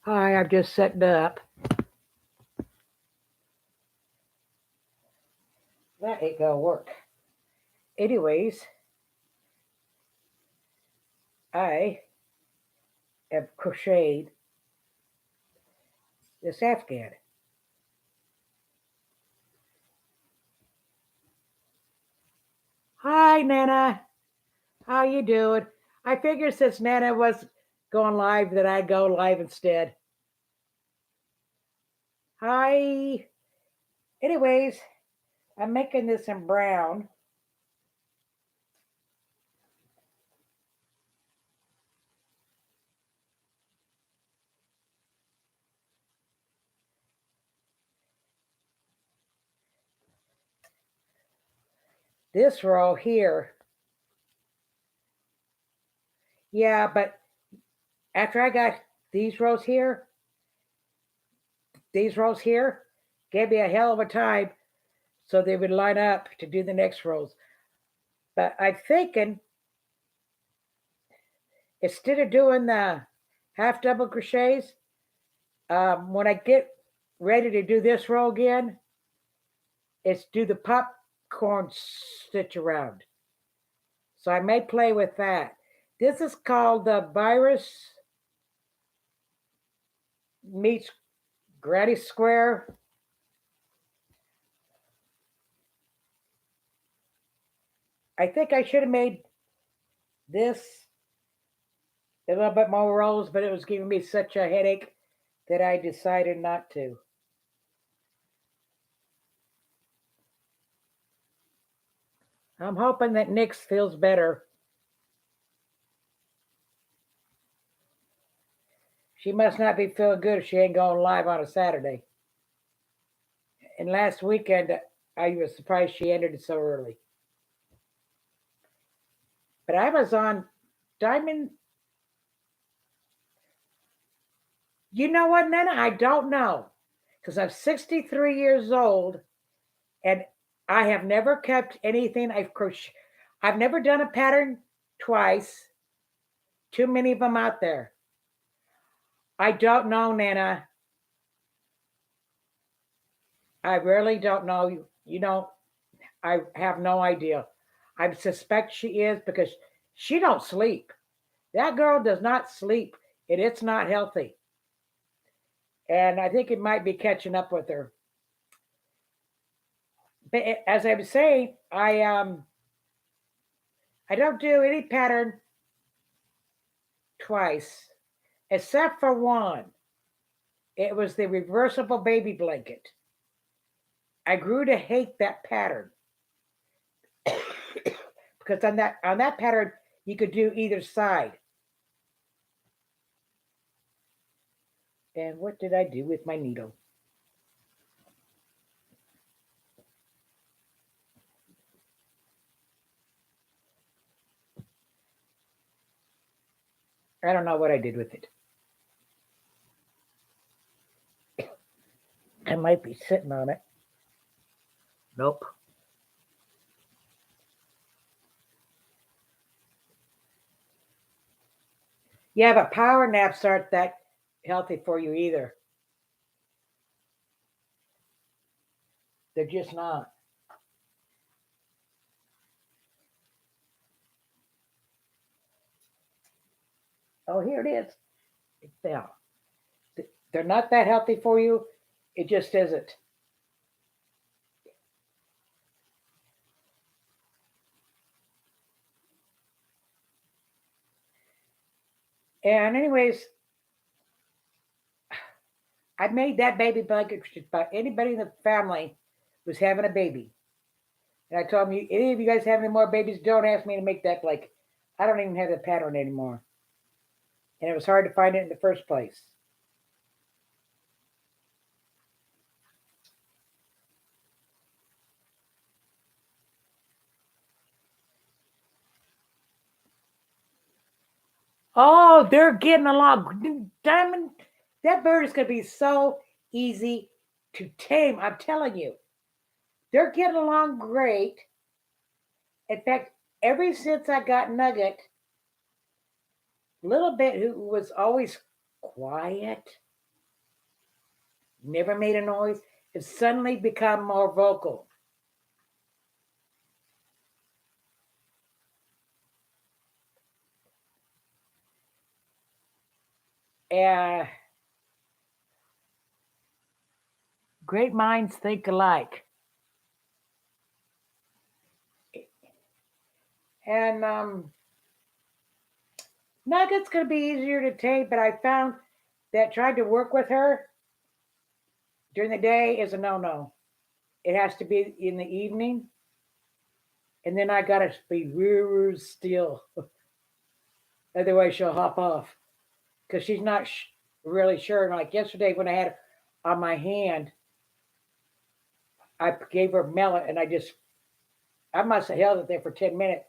Hi, I'm just setting up. That ain't gonna work. Anyways, I have crocheted this Afghan. Hi, Nana. How you doing? I figured since Nana was going live that I'd go live instead. Hi. Anyways, I'm making this in brown. This row here, yeah, but after I got these rows here, these rows here gave me a hell of a time so they would line up to do the next rows. But I'm thinking instead of doing the half double crochets, when I get ready to do this row again, it's do the popcorn stitch around. So I may play with that. This is called the Virus meets Granny Square. I think I should have made this a little bit more rows, but it was giving me such a headache that I decided not to. I'm hoping that Nyx feels better. She must not be feeling good if she ain't going live on a Saturday. And last weekend, I was surprised she ended it so early. But I was on Diamond. You know what, Nana? I don't know. Because I'm 63 years old and I have never kept anything I've crocheted. I've never done a pattern twice. Too many of them out there. I don't know, Nana. I really don't know. You know, I have no idea. I suspect she is because she don't sleep. That girl does not sleep, and it's not healthy. And I think it might be catching up with her. But as I was saying, I don't do any pattern twice, except for one. It was the reversible baby blanket. I grew to hate that pattern because on that pattern you could do either side. And what did I do with my needle? I don't know what I did with it. I might be sitting on it. Nope. Yeah, but power naps aren't that healthy for you either. They're just not. Oh, here it is. It fell. They're not that healthy for you. It just isn't. And anyways, I made that baby blanket just about anybody in the family was having a baby. And I told them, any of you guys have any more babies, don't ask me to make that blanket. I don't even have the pattern anymore. And it was hard to find it in the first place. Oh, they're getting along. Diamond, that bird is going to be so easy to tame. I'm telling you. They're getting along great. In fact, ever since I got Nugget, little bit who was always quiet. never made a noise, has suddenly become more vocal. Uh, Great minds think alike. And Nugget's going to be easier to take, but I found that trying to work with her during the day is a no-no. It has to be in the evening, and then I got to be real still. Otherwise, she'll hop off because she's not really sure. And like yesterday, when I had her on my hand, I gave her a melon, and I must have held it there for 10 minutes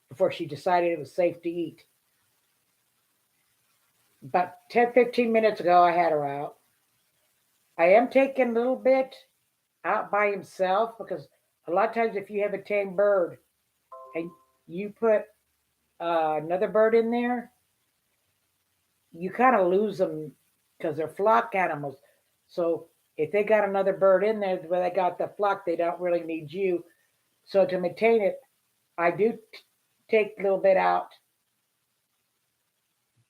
before she decided it was safe to eat. About 10, 15 minutes ago, I had her out. I am taking a little bit out by himself because a lot of times if you have a tame bird and you put another bird in there, you kind of lose them because they're flock animals. So if they got another bird in there where they got the flock, they don't really need you. So to maintain it, I do take a little bit out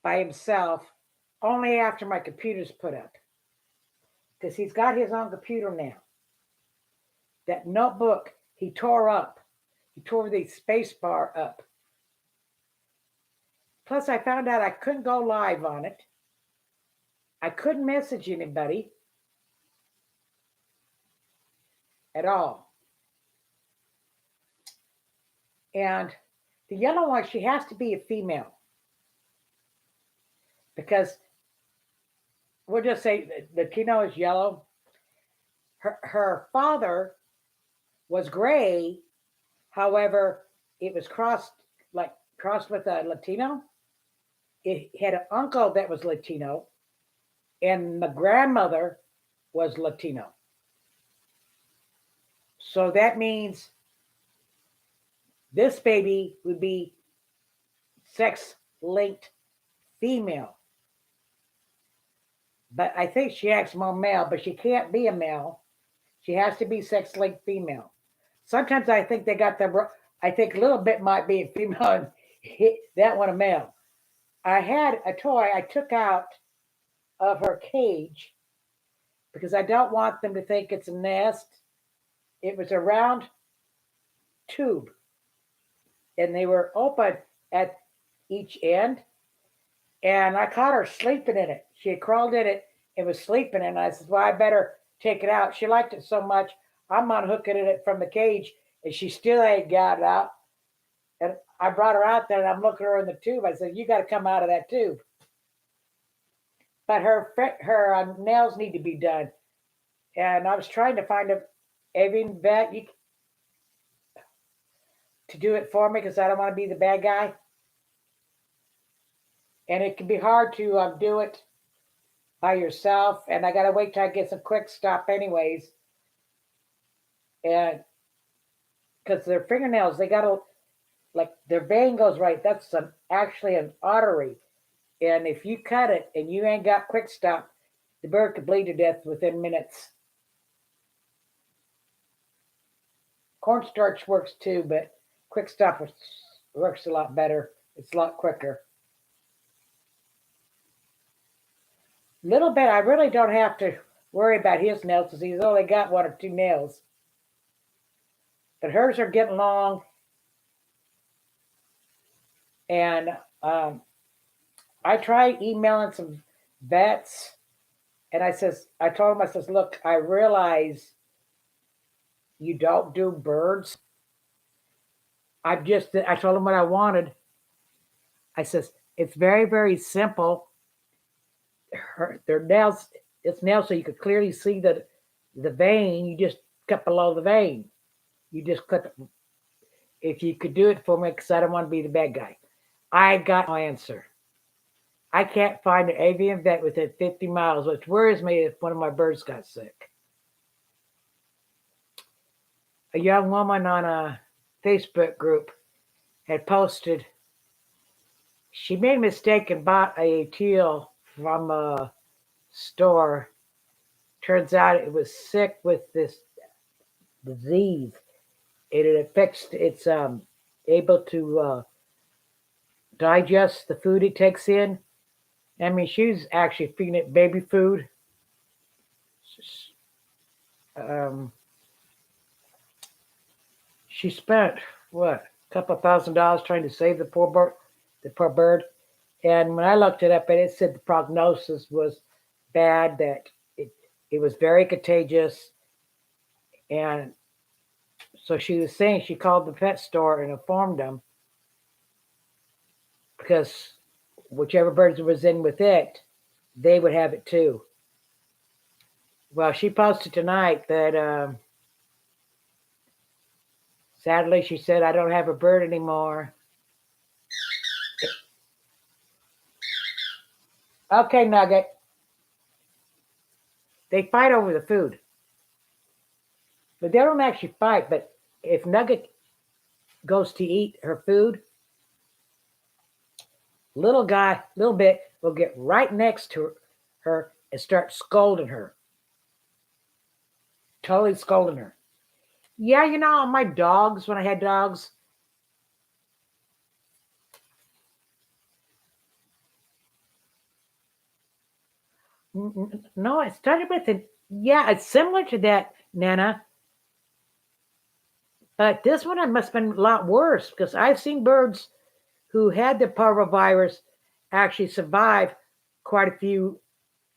by himself only after my computer's put up because he's got his own computer now. That notebook he tore up. He tore the space bar up. Plus, I found out I couldn't go live on it. I couldn't message anybody at all. And the yellow one, she has to be a female. Because we'll just say the Latino is yellow. Her father was gray. However, it was crossed with a Latino. It had an uncle that was Latino, and the grandmother was Latino. So that means this baby would be sex linked female. But I think she acts more male, but she can't be a male. She has to be sex linked female. Sometimes I think they got I think a little bit might be a female and that one a male. I had a toy I took out of her cage because I don't want them to think it's a nest. It was a round tube and they were open at each end. And I caught her sleeping in it. She had crawled in it and was sleeping. And I said, well, I better take it out. She liked it so much. I'm unhooking it from the cage and she still ain't got it out. And I brought her out there and I'm looking at her in the tube. I said, you got to come out of that tube. But her nails need to be done. And I was trying to find a avian vet to do it for me because I don't want to be the bad guy. And it can be hard to do it by yourself. And I got to wait till I get some quick stop anyways. And because their fingernails, they got to, like their vein goes right. That's actually an artery. And if you cut it and you ain't got quick stop, the bird could bleed to death within minutes. Cornstarch works too, but quick stop works a lot better. It's a lot quicker. Little bit, I really don't have to worry about his nails because he's only got 1 or 2 nails. But hers are getting long. And I tried emailing some vets. And I told him, I says, look, I realize you don't do birds. I told him what I wanted. I says, it's very, very simple. Their nails, it's nails so you could clearly see the vein. You just cut below the vein. You just cut. If you could do it for me, because I don't want to be the bad guy. I got my answer. I can't find an avian vet within 50 miles, which worries me if one of my birds got sick. A young woman on a Facebook group had posted, she made a mistake and bought a teal from a store Turns out it was sick with this disease. It affects it's able to digest the food it takes in. I mean, she's actually feeding it baby food. Um, she spent what a couple of $1,000 trying to save the poor bird. And when I looked it up, it said the prognosis was bad, that it it was very contagious, and so she was saying she called the pet store and informed them because whichever birds was in with it, they would have it too. Well, she posted tonight that sadly, she said, I don't have a bird anymore. Okay, Nugget. They fight over the food, but they don't actually fight. But if Nugget goes to eat her food, little guy, little bit, will get right next to her and start scolding her, totally scolding her. Yeah, my dogs, when I had dogs, no, it started with it. Yeah, it's similar to that, Nana, but this one it must have been a lot worse because I've seen birds who had the parvovirus actually survive quite a few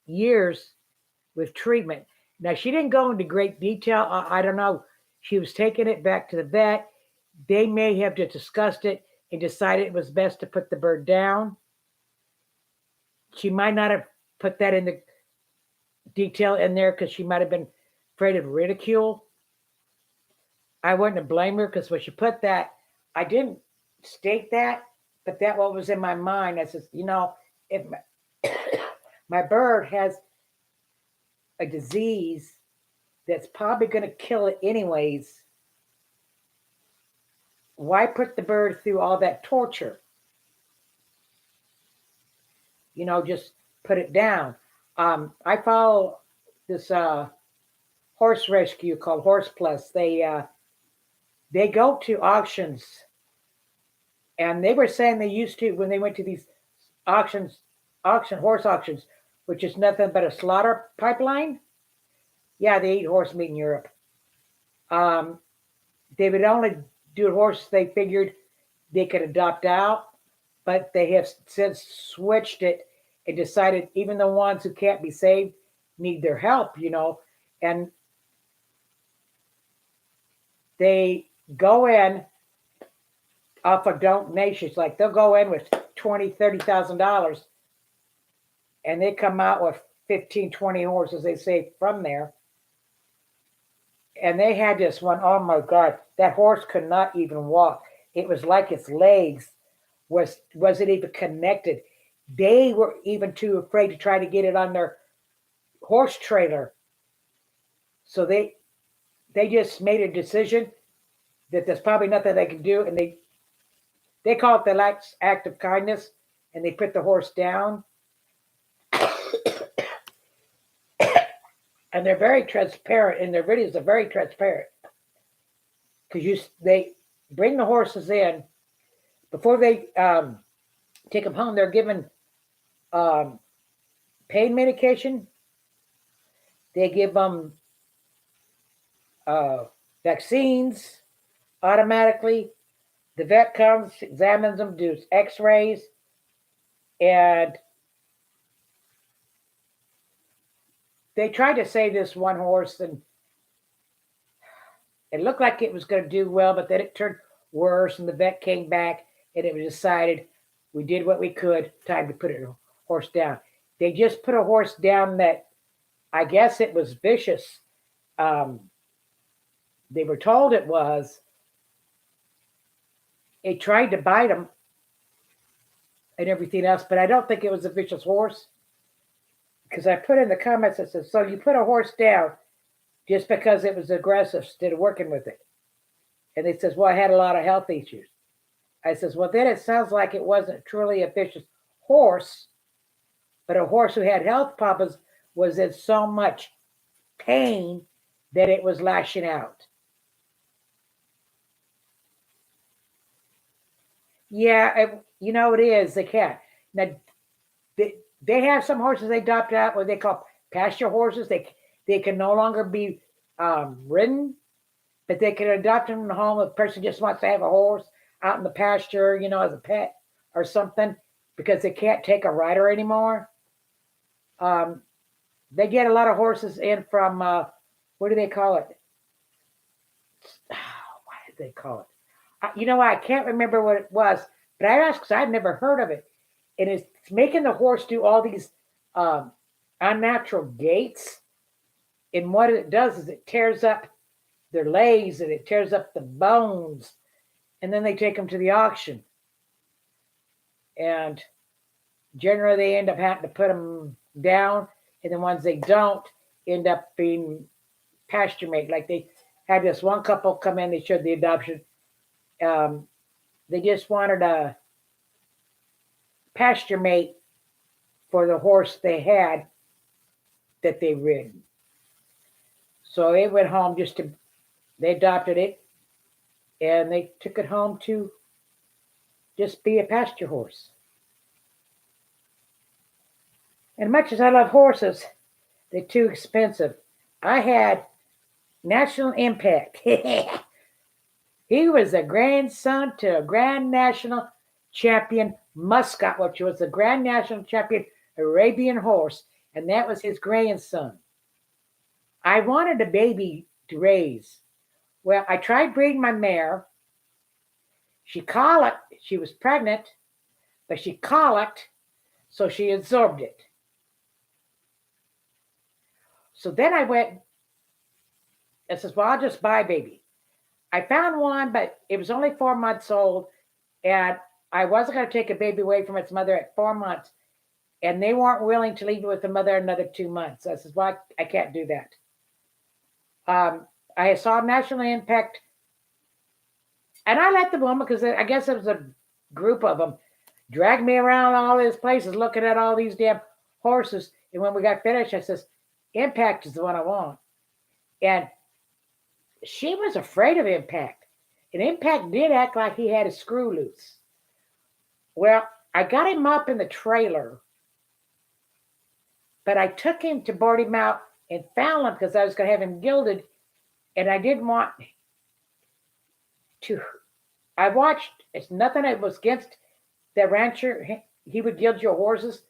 years with treatment. Now, she didn't go into great detail. I don't know. She was taking it back to the vet. They may have just discussed it and decided it was best to put the bird down. She might not have put that in the detail in there because she might have been afraid of ridicule. I wouldn't blame her because when she put that, I didn't state that, but that what was in my mind. I says, if my, my bird has a disease that's probably going to kill it anyways, why put the bird through all that torture? Just put it down. I follow this horse rescue called Horse Plus. They go to auctions, and they were saying they used to when they went to these auctions, horse auctions, which is nothing but a slaughter pipeline. Yeah, they eat horse meat in Europe. Um, they would only do horse they figured they could adopt out, but they have since switched it and decided even the ones who can't be saved need their help. And they go in off of donations, like they'll go in with $20,000, $30,000, and they come out with 15, 20 horses, they say, from there. And they had this one, oh my God, that horse could not even walk. It was like its legs wasn't even connected. They were even too afraid to try to get it on their horse trailer. So they just made a decision that there's probably nothing they can do, and they call it the act of kindness, and they put the horse down. And they're very transparent, and their videos are very transparent because they bring the horses in before they take them home. They're given pain medication. They give them vaccines automatically. The vet comes, examines them, does X-rays, and they tried to save this one horse, and it looked like it was going to do well, but then it turned worse, and the vet came back, and it was decided we did what we could. Time to put a horse down. They just put a horse down that I guess it was vicious. They were told it was. It tried to bite them and everything else, but I don't think it was a vicious horse because I put in the comments that says, so you put a horse down just because it was aggressive instead of working with it. And it says, well, I had a lot of health issues. I says, well, then it sounds like it wasn't truly a vicious horse, but a horse who had health problems was in so much pain that it was lashing out. Yeah, you know it is. They can't. Now, they have some horses they adopt out what they call pasture horses. They can no longer be ridden, but they can adopt them in the home. If a person just wants to have a horse out in the pasture, as a pet or something, because they can't take a rider anymore. Um, they get a lot of horses in from what do they call it? What did they call it? I can't remember what it was, but I asked because I'd never heard of it. And it's making the horse do all these um, unnatural gaits. And what it does is it tears up their legs and it tears up the bones. And then they take them to the auction. And generally they end up having to put them down. And the ones they don't end up being pasture mate. Like they had this one couple come in, they showed the adoption. They just wanted a pasture mate for the horse they had that they rid. So it went home they adopted it and they took it home to just be a pasture horse. And much as I love horses, they're too expensive. I had National Impact. He was a grandson to a Grand National Champion Muscat, which was the Grand National Champion Arabian horse, and that was his grandson. I wanted a baby to raise. Well, I tried breeding my mare. She colicked. She was pregnant, but she colicked, so she absorbed it. So then I went and says, well, I'll just buy a baby. I found one, but it was only 4 months old, and I wasn't going to take a baby away from its mother at 4 months, and they weren't willing to leave it with the mother another 2 months. I says, well, I can't do that. I saw National Impact, and I let the woman, because I guess it was a group of them, drag me around all these places looking at all these damn horses. And when we got finished, I says, Impact is the one I want. And she was afraid of Impact. And Impact did act like he had a screw loose. Well, I got him up in the trailer, but I took him to board him out and found him because I was going to have him gilded. And I didn't want to. I watched, it's nothing that was against the rancher. He would gild your horses,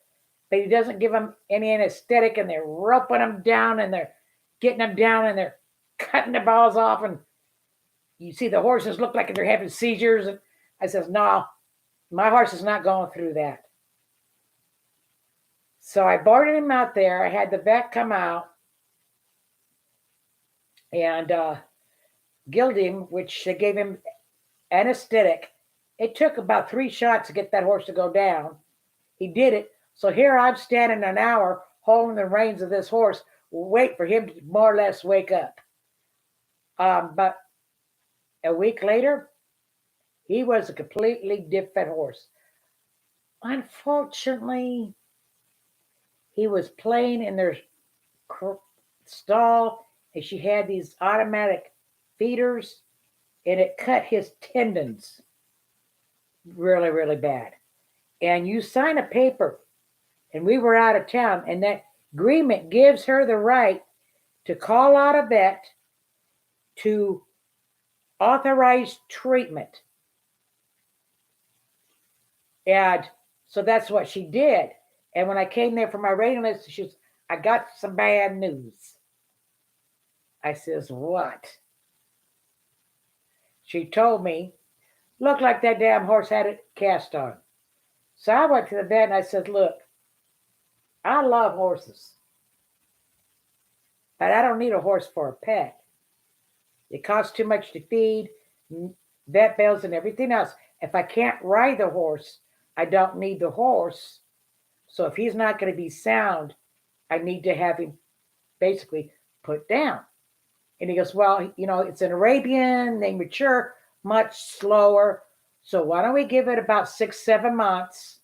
but he doesn't give them any anesthetic, and they're roping them down and they're getting them down and they're cutting the balls off. And you see the horses look like they're having seizures. And I says, no, my horse is not going through that. So I boarded him out there. I had the vet come out and gild him, which they gave him anesthetic. It took about 3 shots to get that horse to go down. He did it. So here I'm standing an hour holding the reins of this horse, wait for him to more or less wake up. But a week later, he was a completely different horse. Unfortunately, he was playing in their stall, and she had these automatic feeders, and it cut his tendons really, really bad. And you sign a paper, and we were out of town, and that agreement gives her the right to call out a vet to authorize treatment. And so that's what she did. And when I came there for my waiting list, she says, I got some bad news. I says, what? She told me, looked like that damn horse had it cast on. So I went to the vet and I said, look, I love horses, but I don't need a horse for a pet. It costs too much to feed, vet bills, and everything else. If I can't ride the horse, I don't need the horse. So if he's not going to be sound, I need to have him basically put down. And he goes, well, it's an Arabian. They mature much slower. So why don't we give it about 6-7 months,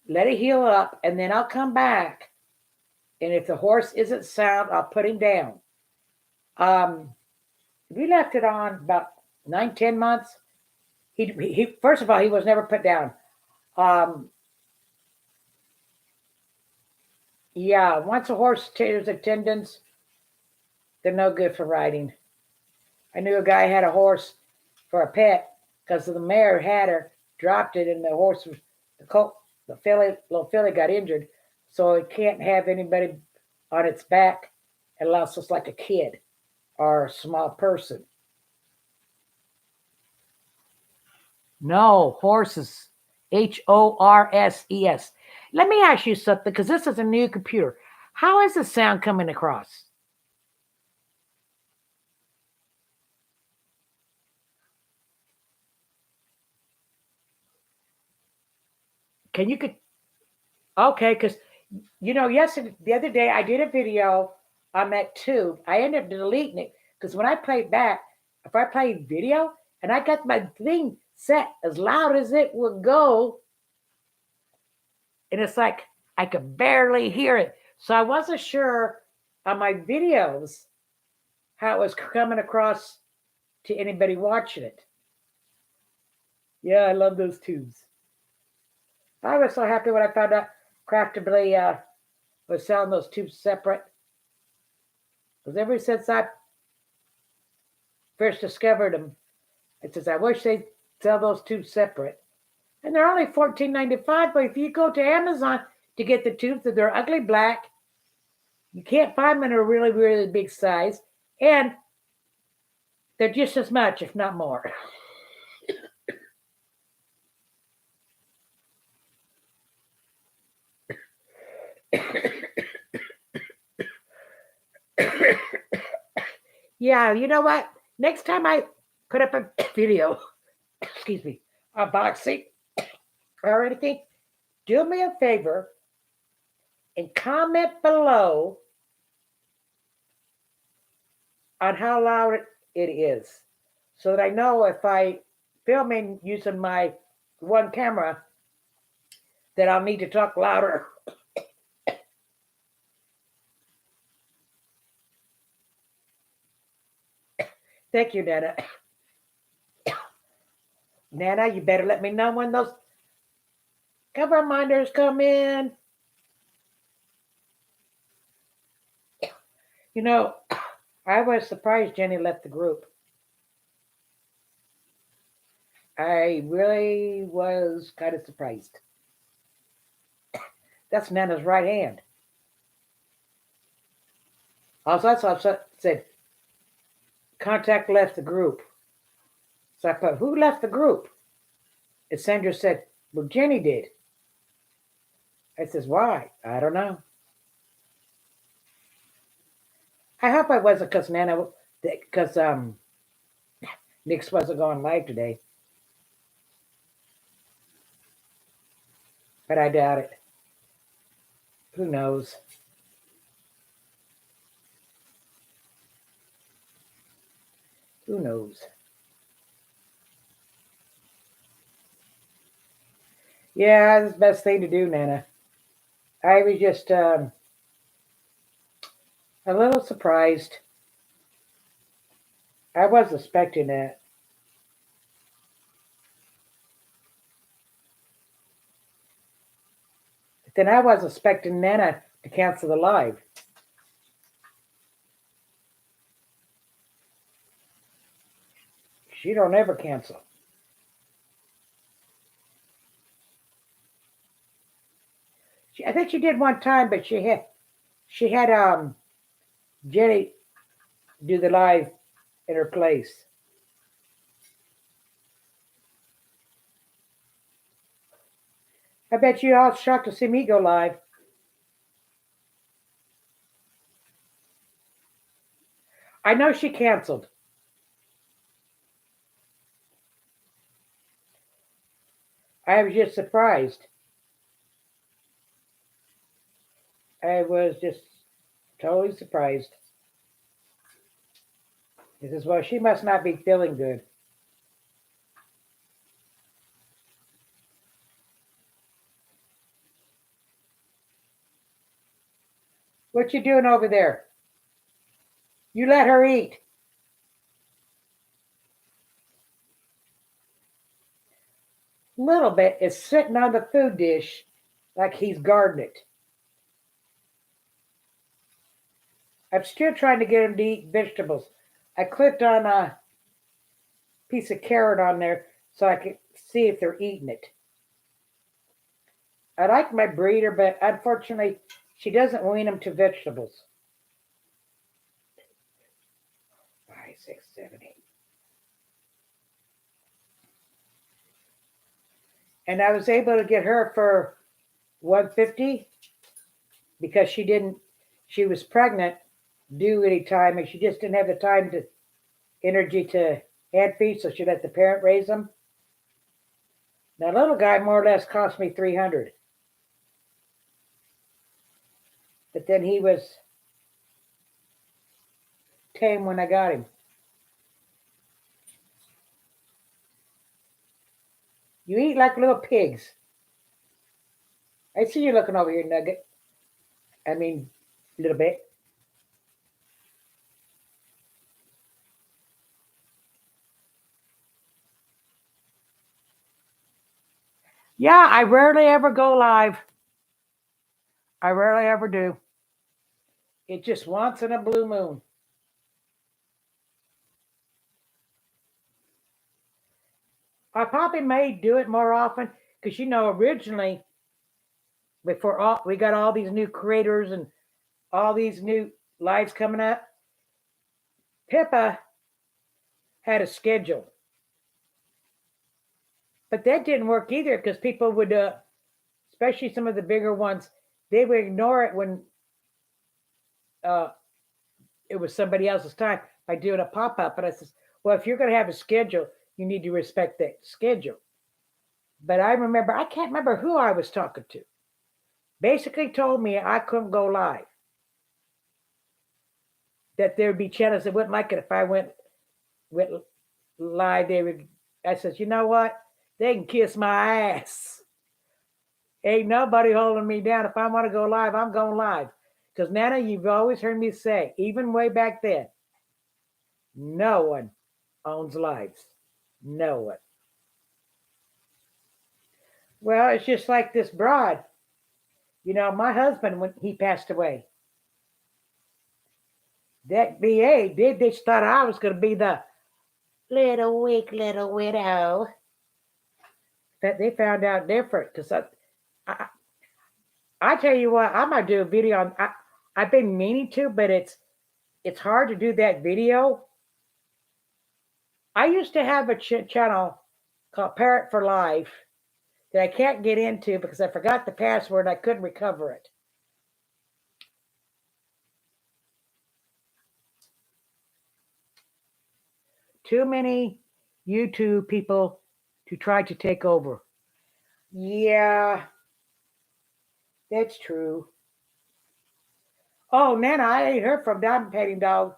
let it heal up, and then I'll come back And if the horse isn't sound, I'll put him down. Um, we left it on about 9, 10 months. He first of all, he was never put down. Um, yeah, once a horse tears the tendons, they're no good for riding. I knew a guy had a horse for a pet because the mare had her, dropped it, and the horse was the colt, the filly, little filly got injured, so it can't have anybody on its back unless it's like a kid or a small person. No, horses. HORSES. Let me ask you something because this is a new computer. How is the sound coming across? Can you could okay? Because yesterday the other day I did a video on that tube. I ended up deleting it because when I played back, if I played video and I got my thing set as loud as it would go, and it's like I could barely hear it. So I wasn't sure on my videos how it was coming across to anybody watching it. Yeah, I love those tubes. I was so happy when I found out Craftibly was selling those tubes separate. Because ever since I first discovered them, it says I wish they'd sell those tubes separate. And they're only $14.95. But if you go to Amazon to get the tubes, they're ugly black. You can't find them in a really, really big size. And they're just as much, if not more. Yeah, you know what? Next time I put up a video, excuse me, a boxing or anything, do me a favor and comment below on how loud it is so that I know if I filming using my one camera that I'll need to talk louder. Thank you, Nana. Nana, you better let me know when those cover reminders come in. You know, I was surprised Jenny left the group. I really was kind of surprised. That's Nana's right hand. Also, I said, contact left the group. So I put, who left the group? And Sandra said, well, Jenny did. I says, why? I don't know. I hope I wasn't because Nick's wasn't going live today. But I doubt it. Who knows? Who knows? Yeah, that's the best thing to do, Nana. I was just a little surprised. I was expecting that. But then I was expecting Nana to cancel the live. She don't ever cancel. I think she did one time, but she had Jenny do the live in her place. I bet you all shocked to see me go live. I know she canceled. I was just surprised. I was just totally surprised. He says, well, she must not be feeling good. What you doing over there? You let her eat. Little bit is sitting on the food dish like he's guarding it. I'm still trying to get him to eat vegetables. I clicked on a piece of carrot on there so I could see if they're eating it. I like my breeder, but unfortunately, she doesn't wean them to vegetables. 5, 6, 7, 8. And I was able to get her for $150 because she was pregnant due any time, and she just didn't have the time to energy to hand feed, so she let the parent raise them. Now, little guy more or less cost me $300, but then he was tame when I got him. You eat like little pigs. I see you looking over here, Nugget. I mean, a little bit. Yeah, I rarely ever go live. I rarely ever do. It just once in a blue moon. I probably may do it more often because originally before we got all these new creators and all these new lives coming up, Pippa had a schedule, but that didn't work either because people would, especially some of the bigger ones, they would ignore it when uh, it was somebody else's time by doing a pop up. And I says, well, if you're going to have a schedule, you need to respect that schedule. But I can't remember who I was talking to. Basically told me I couldn't go live. That there would be channels that wouldn't like it if I went live. I says, you know what? They can kiss my ass. Ain't nobody holding me down. If I want to go live, I'm going live. Because Nana, you've always heard me say, even way back then, no one owns lives. No one. Well, it's just like this broad. My husband, when he passed away, that VA they thought I was going to be the little weak little widow. That they found out different because I tell you what, I'm gonna do a video on. I've been meaning to, but it's hard to do that video. I used to have a channel called Parrot for Life that I can't get into because I forgot the password and I couldn't recover it. Too many YouTube people to try to take over. Yeah, that's true. Oh, Nana, I ain't heard from Diamond Petting Dog.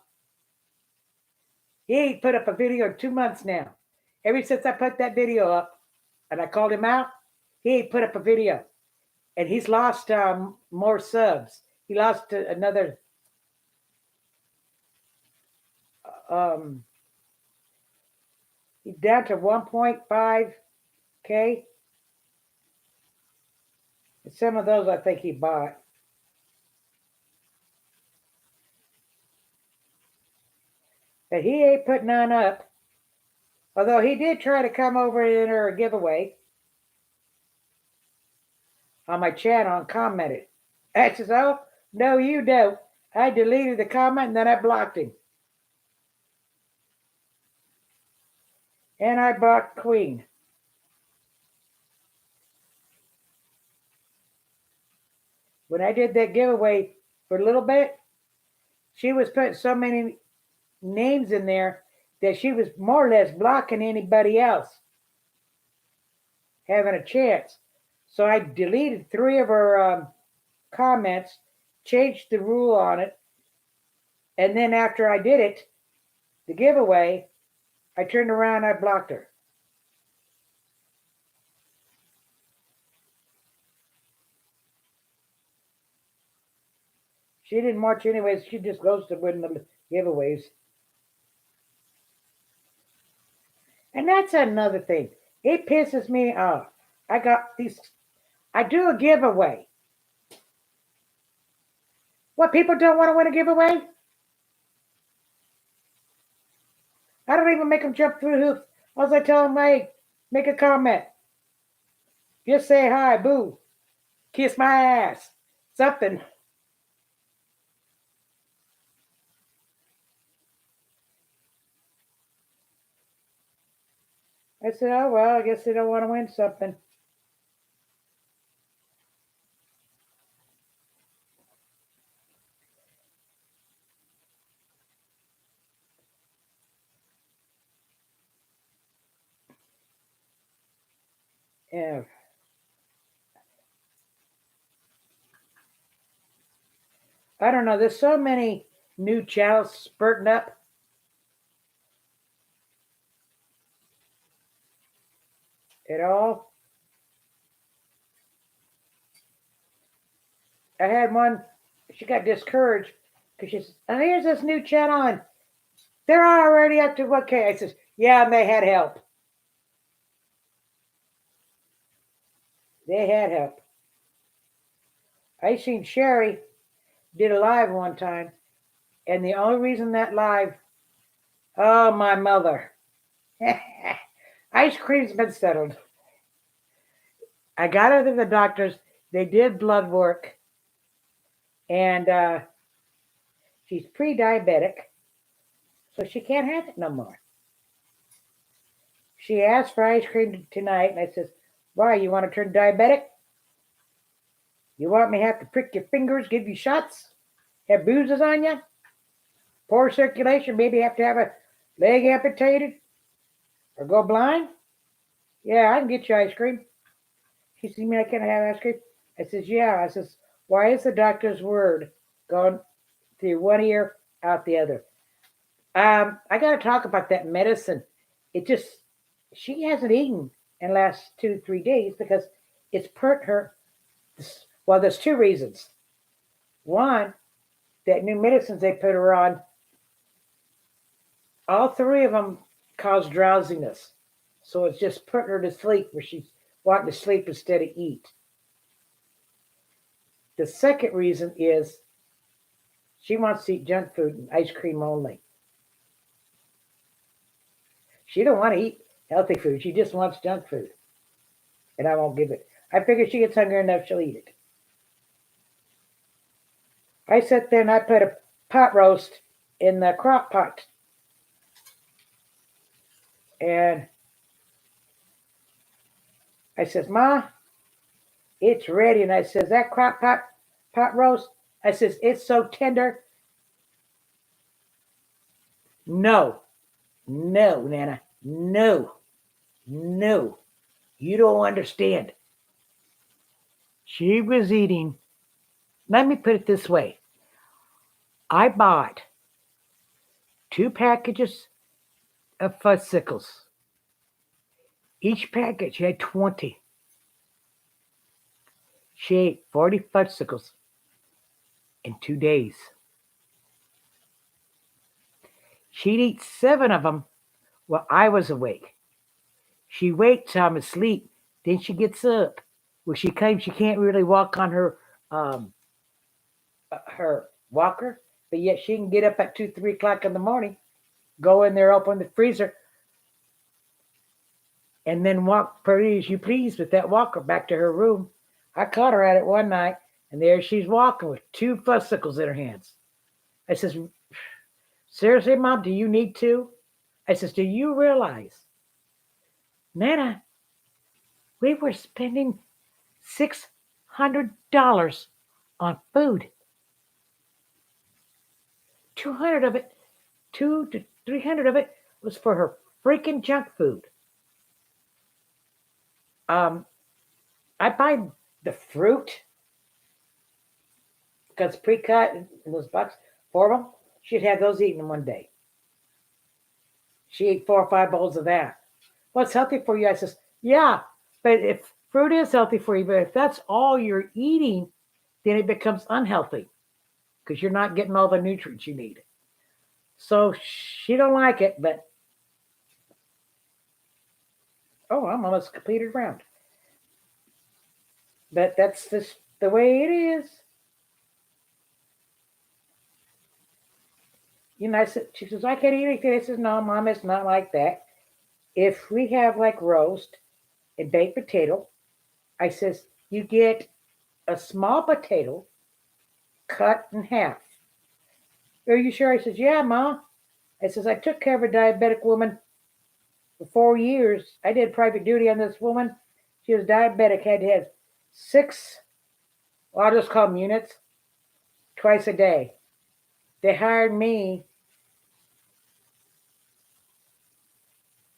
He ain't put up a video in 2 months now. Ever since I put that video up and I called him out, he ain't put up a video. And he's lost more subs. He lost another he's down to 1.5K. And some of those I think he bought. But he ain't put none up. Although he did try to come over and enter a giveaway on my channel and commented. I says, oh, no, you don't. I deleted the comment and then I blocked him. And I blocked Queen. When I did that giveaway for a little bit, she was putting so many names in there that she was more or less blocking anybody else having a chance. So I deleted 3 of her comments, changed the rule on it, and then after I did it, the giveaway, I turned around and I blocked her. She didn't march anyways. She just goes to win the giveaways. And that's another thing. It pisses me off. I got these. I do a giveaway. What, people don't want to win a giveaway? I don't even make them jump through hoops. All I tell them, hey, make a comment. Just say hi, boo. Kiss my ass. Something. I said, oh, well, I guess they don't want to win something. Yeah. I don't know. There's so many new channels spurting up. It all. I had one. She got discouraged because she says, "Oh, here's this new channel, and they're already up to what K?" I says, "Yeah, and they had help. They had help." I seen Sherry did a live one time, and the only reason that live, oh my mother, ice cream's been settled. I got her to the doctors. They did blood work, and she's pre-diabetic, so she can't have it no more. She asked for ice cream tonight, and I says, "Why, you want to turn diabetic? You want me to have to prick your fingers, give you shots, have bruises on you, poor circulation, maybe have to have a leg amputated, or go blind? Yeah, I can get you ice cream." She said, "You mean I can't have ice cream?" I says, "Yeah." I says, "Why is the doctor's word going through one ear, out the other?" I got to talk about that medicine. It just, she hasn't eaten in the last 2 3 days because it's hurt her. Well, there's two reasons. One, that new medicines they put her on, all three of them cause drowsiness. So it's just putting her to sleep where she's wanting to sleep instead of eat. The second reason is she wants to eat junk food and ice cream only. She don't want to eat healthy food. She just wants junk food. And I won't give it. I figure she gets hungry enough, she'll eat it. I sat there and I put a pot roast in the crock pot. And I says, "Ma, it's ready." And I says, "That crock pot roast," I says, "it's so tender." "No, no, Nana, no, no. You don't understand." She was eating. Let me put it this way. I bought 2 packages of Fuzzicles. Each package had 20. She ate 40 Fuzzicles in 2 days. She'd eat 7 of them while I was awake. She waits till I'm asleep. Then she gets up. When she claims she can't really walk on um, her walker, but yet she can get up at 2 3 o'clock in the morning, go in there, open the freezer, and then walk pretty as you please with that walker back to her room. I caught her at it one night, and there she's walking with 2 Fuzzicles in her hands. I says, "Seriously, Mom, do you need 2?" I says, "Do you realize, Nana, we were spending $600 on food. 200 of it, 2 to 300 of it was for her freaking junk food." Um, I buy the fruit because pre-cut in those bucks, 4 of them. She'd have those eaten in one day. She ate 4 or 5 bowls of that. "What's healthy for you?" I says, "Yeah, but if fruit is healthy for you, but if that's all you're eating, then it becomes unhealthy because you're not getting all the nutrients you need. So she don't like it, but I'm almost completed round. But that's just the way it is. I said, she says, I can't eat anything. I says, no, Mom, it's not like that. If we have like roast and baked potato, I says, you get a small potato cut in half. Are you sure? I says, yeah, Ma. I says, I took care of a diabetic woman for 4 years. I did private duty on this woman. She was diabetic, had to have 6, well, I'll just call them units, twice a day. They hired me,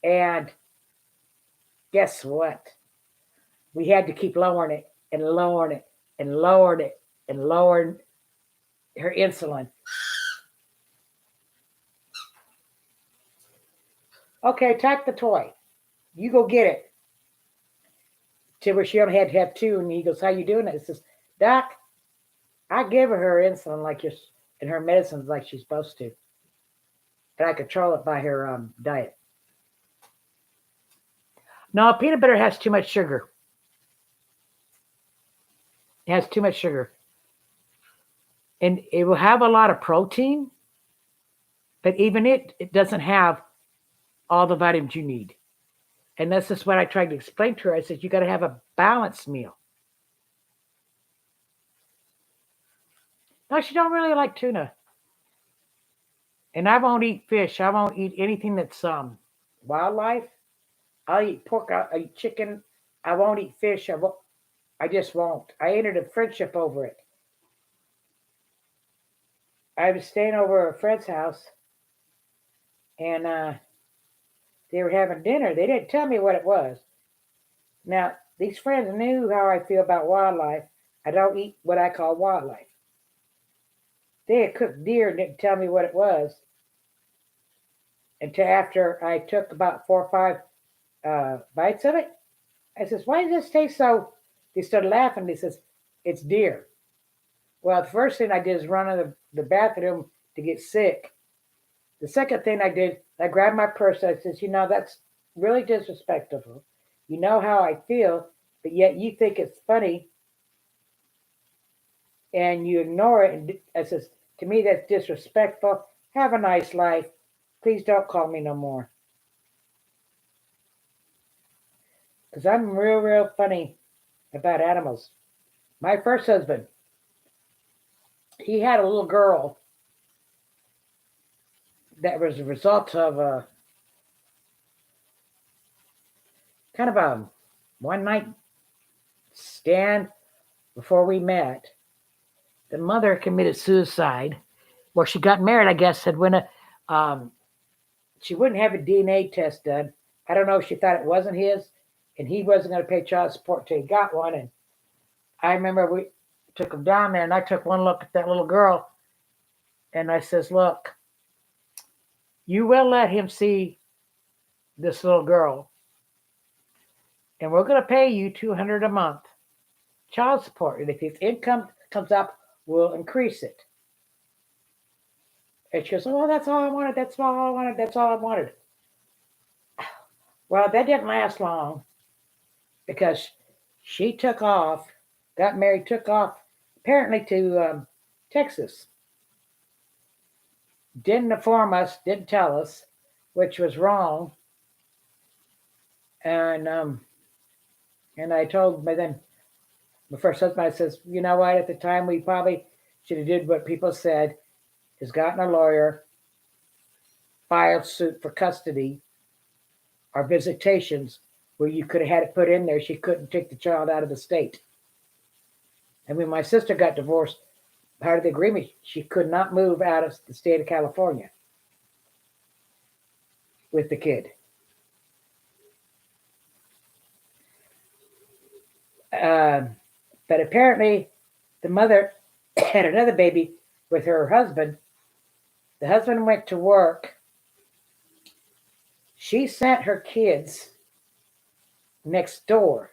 and guess what? We had to keep lowering it and lowering it and lowering it and lowering her insulin. Okay, take the toy. You go get it. To where she only had to have 2, and he goes, how you doing it? He says, Doc, I give her insulin like you're, and her medicines like she's supposed to. And I control it by her diet. No, peanut butter has too much sugar. It has too much sugar. And it will have a lot of protein, but even it doesn't have all the vitamins you need. And that's just what I tried to explain to her. I said, you got to have a balanced meal. No, she don't really like tuna. And I won't eat fish. I won't eat anything that's wildlife. I'll eat pork. I'll eat chicken. I won't eat fish. I just won't. I entered a friendship over it. I was staying over at a friend's house, and they were having dinner. They didn't tell me what it was. Now, these friends knew how I feel about wildlife. I don't eat what I call wildlife. They had cooked deer and didn't tell me what it was until after I took about 4 or 5 bites of it. I says, why does this taste so? They started laughing. They says, it's deer. Well, the first thing I did is run in the bathroom to get sick. The second thing I did, I grabbed my purse. I says, that's really disrespectful. You know how I feel, but yet you think it's funny and you ignore it. And I says, to me, that's disrespectful. Have a nice life. Please don't call me no more. Because I'm real funny about animals. My first husband, he had a little girl that was a result of a kind of a one night stand before we met. The mother committed suicide. Well, she got married, I guess, said when she wouldn't have a DNA test done. I don't know if she thought it wasn't his, and he wasn't going to pay child support till he got one. And I remember we took him down there, and I took one look at that little girl, and I says, look, you will let him see this little girl, and we're going to pay you $200 a month child support. And if his income comes up, we'll increase it. And she goes, oh, that's all I wanted. That's all I wanted. That's all I wanted. Well, that didn't last long because she took off, got married, took off apparently to Texas. Didn't inform us, didn't tell us, which was wrong. And I told my first husband, I says, you know what, at the time we probably should have did what people said, is gotten a lawyer, filed suit for custody or visitations where you could have had it put in there she couldn't take the child out of the state. And when my sister got divorced, part of the agreement, she could not move out of the state of California with the kid. But apparently the mother had another baby with her husband. The husband went to work. She sent her kids next door.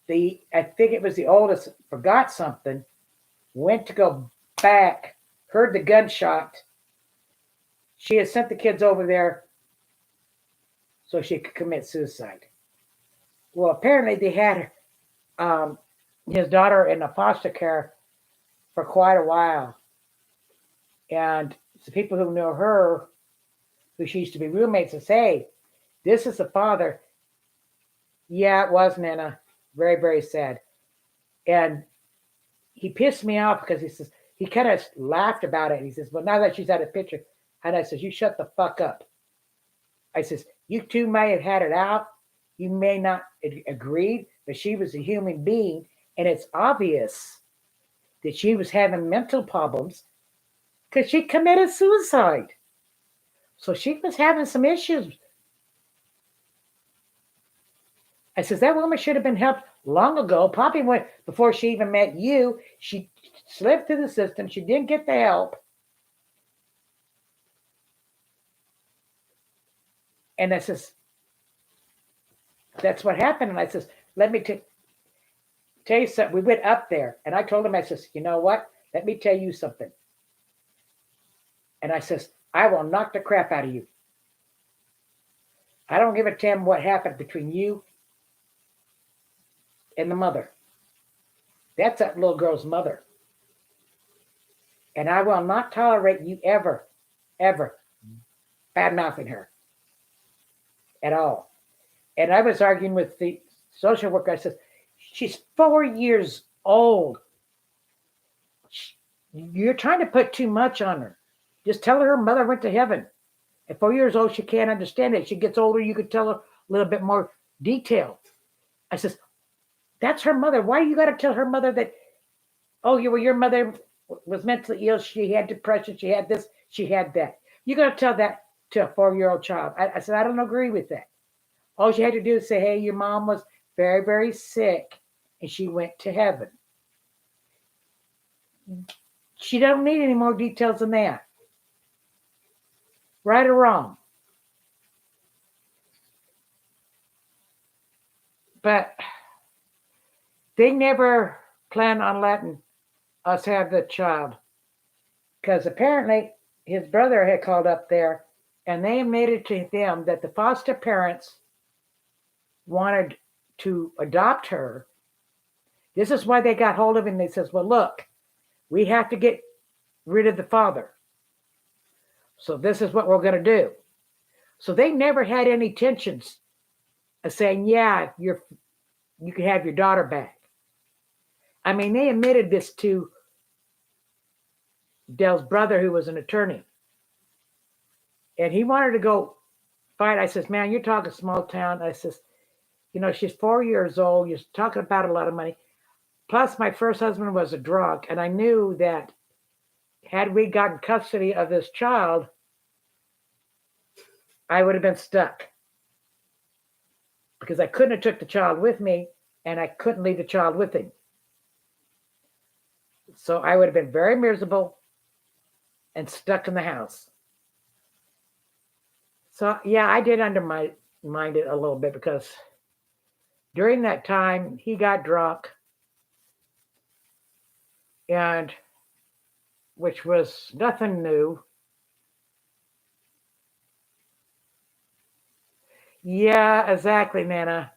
I think it was the oldest, forgot something, went to go back, heard the gunshot. She had sent the kids over there so she could commit suicide. Well, apparently they had um, his daughter in a foster care for quite a while. And the people who knew her, who she used to be roommates, would say, hey, this is the father. Yeah, it was Nana. Very, very sad. And he pissed me off because he says, he kind of laughed about it. He says, well, now that she's out of the picture, and I says, you shut the fuck up. I says, you two may have had it out. You may not agreed, but she was a human being. And it's obvious that she was having mental problems because she committed suicide. So she was having some issues. I says, that woman should have been helped long ago. Probably went before she even met you. She slipped through the system. She didn't get the help. And I says, that's what happened. And I says, let me tell you something. We went up there and I told him, I says, you know what? Let me tell you something. And I says, I will knock the crap out of you. I don't give a damn what happened between you and the mother. That's that little girl's mother. And I will not tolerate you ever bad mouthing her at all. And I was arguing with the social worker. I said, she's 4 years old. You're trying to put too much on her. Just tell her mother went to heaven. At 4 years old, she can't understand it. She gets older, you could tell her a little bit more detail. I says, that's her mother. Why you got to tell her mother that, oh, your mother was mentally ill. She had depression. She had this. She had that. You got to tell that to a 4-year-old child. I said, I don't agree with that. All she had to do is say, hey, your mom was very, very sick and she went to heaven. She don't need any more details than that. Right or wrong. But they never plan on letting us have the child. Because apparently his brother had called up there and they admitted to them that the foster parents wanted to adopt her. This is why they got hold of him. They says, well, look, we have to get rid of the father. So this is what we're going to do. So they never had any intentions of saying, yeah, you can have your daughter back. I mean, they admitted this to Dell's brother, who was an attorney. And he wanted to go fight. I says, man, you're talking small town. I says, you know, she's 4 years old. You're talking about a lot of money. Plus, my first husband was a drunk. And I knew that had we gotten custody of this child, I would have been stuck. Because I couldn't have took the child with me and I couldn't leave the child with him. So I would have been very miserable and stuck in the house. So, yeah, I did undermine it a little bit because during that time, he got drunk, and which was nothing new. Yeah, exactly, Nana.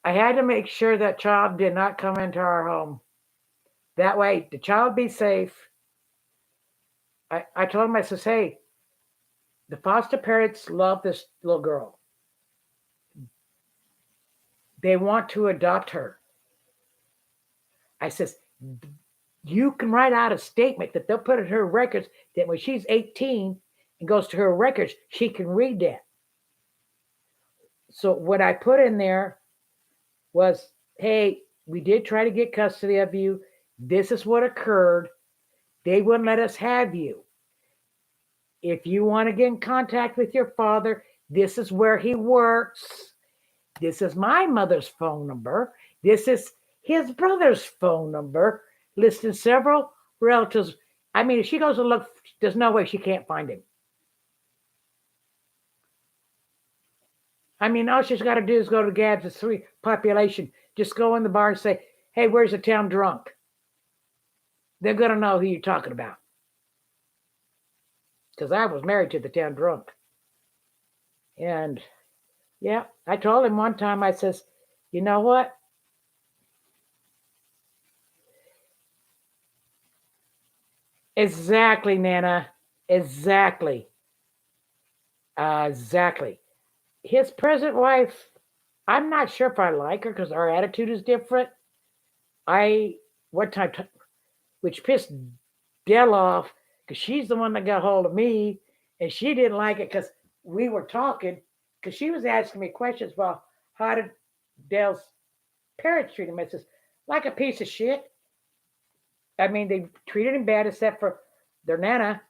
I had to make sure that child did not come into our home. That way, the child be safe. I told him, I says, hey, the foster parents love this little girl. They want to adopt her. I says, you can write out a statement that they'll put in her records that when she's 18 and goes to her records, she can read that. So what I put in there was, hey, we did try to get custody of you. This is what occurred. They wouldn't let us have you. If you want to get in contact with your father, this is where he works. This is my mother's phone number. This is his brother's phone number. Listing several relatives. I mean, if she goes to look, there's no way she can't find him. I mean, all she's got to do is go to Gadsden's 3 population. Just go in the bar and say, hey, where's the town drunk? they're going to know who you're talking about. Because I was married to the town drunk. And yeah, I told him one time, I says, you know what? Exactly, Nana. Exactly. Exactly. His present wife, I'm not sure if I like her because our attitude is different. I, one time, which pissed Dell off because she's the one that got hold of me and she didn't like it because we were talking because she was asking me questions about how did Dell's parents treat him. I says, like a piece of shit. I mean, they treated him bad except for their nana.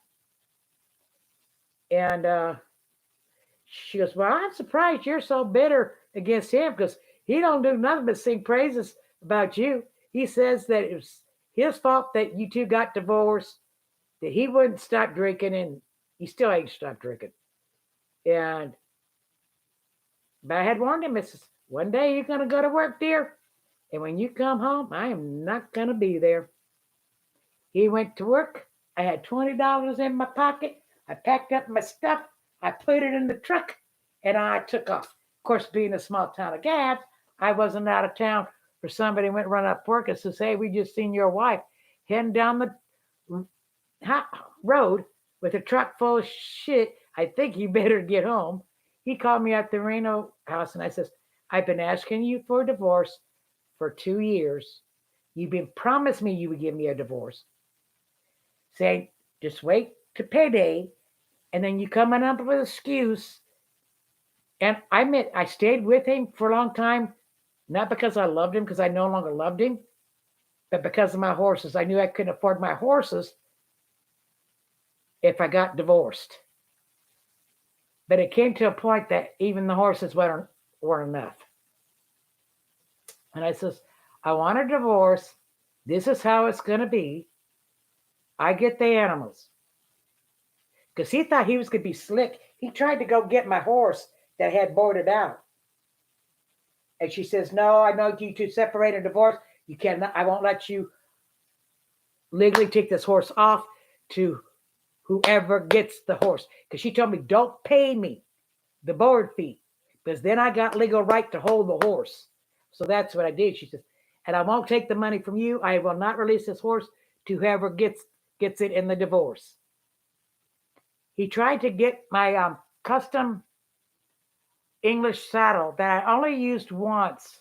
And she goes, well, I'm surprised you're so bitter against him because he don't do nothing but sing praises about you. He says that it was his fault that you two got divorced, that he wouldn't stop drinking, and he still ain't stopped drinking. And but I had warned him, Mrs. One day you're going to go to work, dear. And when you come home, I am not going to be there. He went to work. I had $20 in my pocket. I packed up my stuff. I put it in the truck and I took off. Of course, being a small town of Gads, I wasn't out of town for somebody went run up work and says, hey, we just seen your wife heading down the road with a truck full of shit. I think you better get home. He called me at the Reno house and I says, I've been asking you for a divorce for 2 years. You've been promised me you would give me a divorce. Saying, just wait to payday, and then you coming up with an excuse. And I admit, I stayed with him for a long time, not because I loved him, because I no longer loved him, but because of my horses. I knew I couldn't afford my horses if I got divorced. But it came to a point that even the horses weren't enough. And I says, I want a divorce. This is how it's going to be. I get the animals. Because he thought he was going to be slick. He tried to go get my horse that had boarded out. And she says, no, I know you two separate and divorce. You cannot, I won't let you legally take this horse off to whoever gets the horse. Because she told me, don't pay me the board fee. Because then I got legal right to hold the horse. So that's what I did. She says, and I won't take the money from you. I will not release this horse to whoever gets it in the divorce. He tried to get my custom English saddle that I only used once.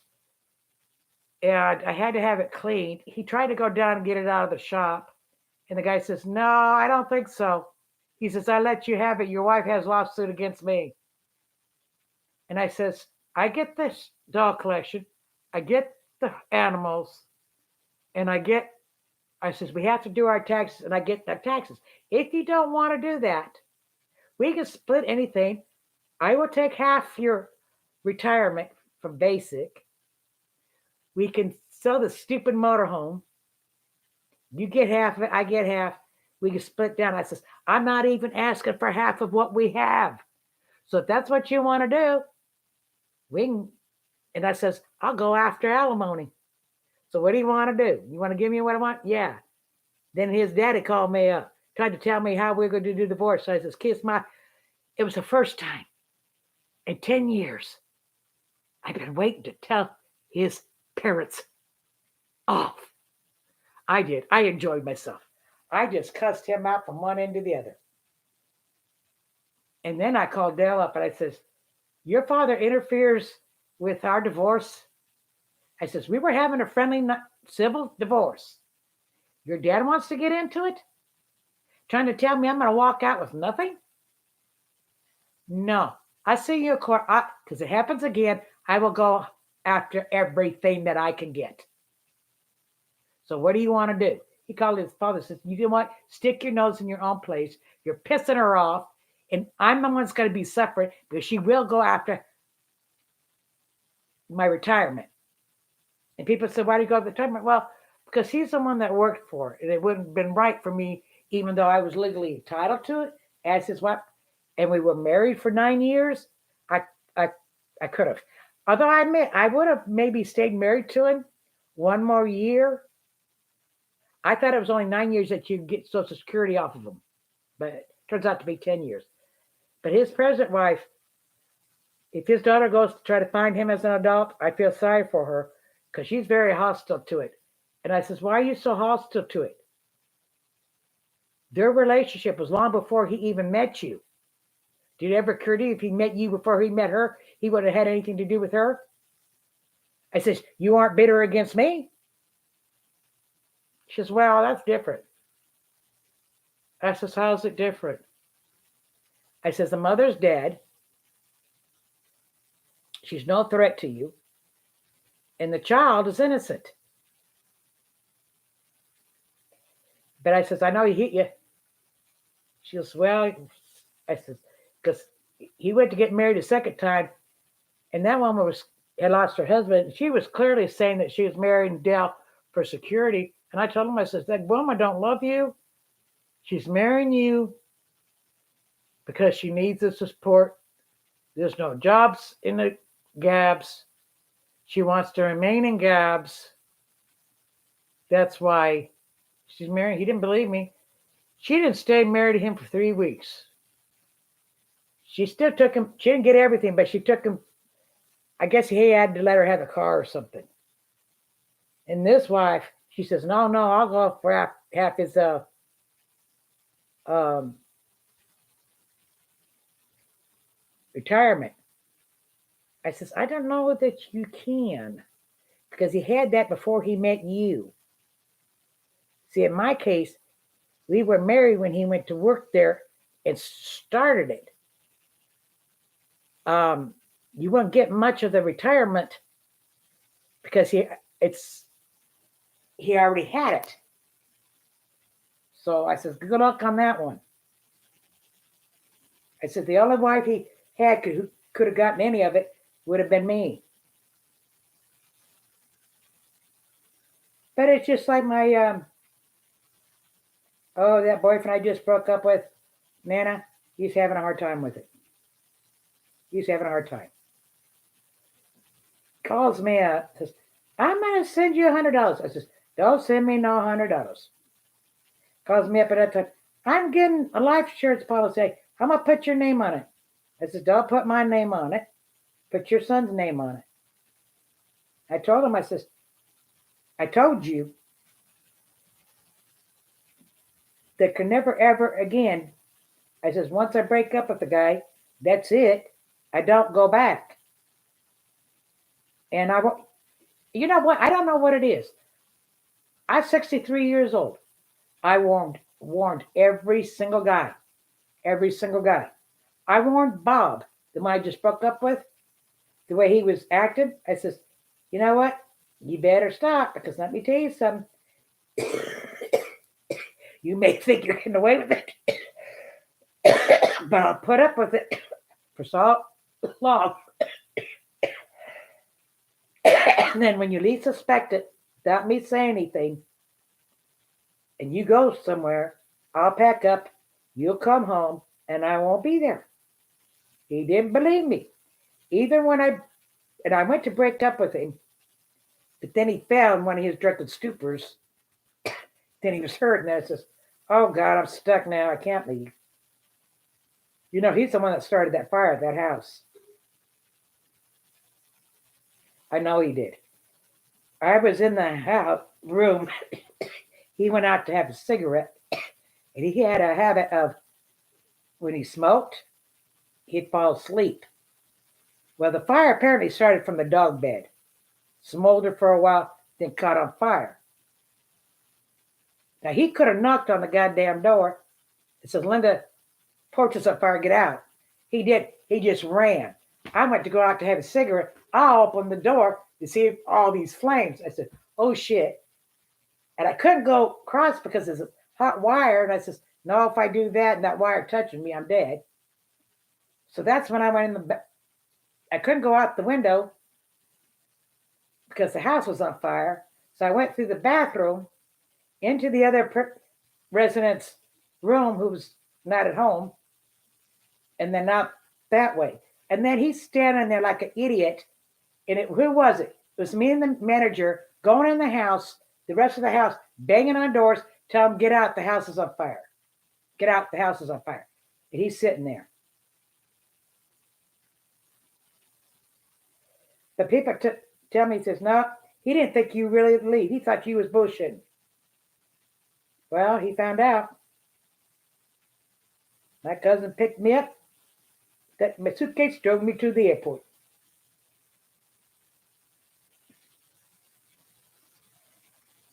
And I had to have it cleaned. He tried to go down and get it out of the shop. And the guy says, no, I don't think so. He says, I let you have it. Your wife has a lawsuit against me. And I says, I get this dog collection. I get the animals. And I says, we have to do our taxes. And I get the taxes. If you don't want to do that, we can split anything. I will take half your retirement from basic. We can sell the stupid motorhome. You get half of it, I get half. We can split down. I says, I'm not even asking for half of what we have. So if that's what you want to do, we can. And I says, I'll go after alimony. So what do you want to do? You want to give me what I want? Yeah. Then his daddy called me up, tried to tell me how we're going to do divorce. So I says, it was the first time in 10 years I've been waiting to tell his parents off. I did. I enjoyed myself. I just cussed him out from one end to the other. And then I called Dale up and I says, your father interferes with our divorce. I says, we were having a friendly civil divorce. Your dad wants to get into it? Trying to tell me I'm going to walk out with nothing? No. I see you in court. Because it happens again, I will go after everything that I can get. So what do you want to do? He called his father, says, you know what? Stick your nose in your own place. You're pissing her off. And I'm the one that's going to be suffering because she will go after my retirement. And people said, why do you go to retirement? Well, because he's the one that worked for it. And it wouldn't have been right for me, even though I was legally entitled to it, as his wife. And we were married for 9 years. I could have. Although I admit, I would have maybe stayed married to him one more year. I thought it was only 9 years that you get Social Security off of them, but it turns out to be 10 years. But his present wife, if his daughter goes to try to find him as an adult, I feel sorry for her because she's very hostile to it. And I says, why are you so hostile to it? Their relationship was long before he even met you. Did it ever occur to you if he met you before he met her, he would have had anything to do with her? I says, you aren't bitter against me? She says, well, that's different. I says, how's it different? I says, the mother's dead. She's no threat to you. And the child is innocent. But I says, I know he hit you. She goes, well, I says, because he went to get married a second time, and that woman had lost her husband. She was clearly saying that she was marrying Dell for security. And I told him, I says, that woman don't love you. She's marrying you because she needs the support. There's no jobs in the Gabs. She wants to remain in Gabs. That's why she's married. He didn't believe me. She didn't stay married to him for 3 weeks. She still took him. She didn't get everything, but she took him. I guess he had to let her have the car or something. And this wife, she says, no, I'll go for half his retirement. I says, I don't know that you can, because he had that before he met you. See, in my case, we were married when he went to work there and started it. You won't get much of the retirement because he already had it. So I says, good luck on that one. I said, the only wife he had who could have gotten any of it would have been me. But it's just like my, that boyfriend I just broke up with, Nana, he's having a hard time with it. He's having a hard time. Calls me up, says, I'm going to send you $100. I says, don't send me no $100. Calls me up at that time, I'm getting a life insurance policy. I'm going to put your name on it. I said, don't put my name on it. Put your son's name on it. I told him, I says, I told you that can never, ever again. I says, once I break up with the guy, that's it. I don't go back. And you know what? I don't know what it is. I'm 63 years old. I warned every single guy. Every single guy. I warned Bob, the one I just broke up with, the way he was acting. I says, you know what? You better stop, because let me tell you something. You may think you're getting away with it, but I'll put up with it for so long. And then when you least suspect it, without me saying anything, and you go somewhere, I'll pack up, you'll come home, and I won't be there. He didn't believe me. Even when I went to break up with him, but then he fell in one of his drunken stupors. Then he was hurt, and I says, oh God, I'm stuck now, I can't leave. You know, he's the one that started that fire at that house. I know he did. I was in the house room. He went out to have a cigarette, and he had a habit of, when he smoked, he'd fall asleep. Well, the fire apparently started from the dog bed, smoldered for a while, then caught on fire. Now, he could have knocked on the goddamn door and said, Linda, porch is on fire, get out. He did. He just ran. I went to go out to have a cigarette. I opened the door to see all these flames. I said, oh shit. And I couldn't go across because there's a hot wire. And I said, no, if I do that and that wire touches me, I'm dead. So that's when I went in the back. I couldn't go out the window because the house was on fire. So I went through the bathroom into the other resident's room who was not at home, and then out that way. And then he's standing there like an idiot. And who was it? It was me and the manager going in the house the rest of the house, banging on doors, tell him, get out, the house is on fire. Get out, the house is on fire. And he's sitting there. But people tell me, he says, no, he didn't think you really would leave. He thought you was bullshitting. Well, he found out. My cousin picked me up, got my suitcase, drove me to the airport.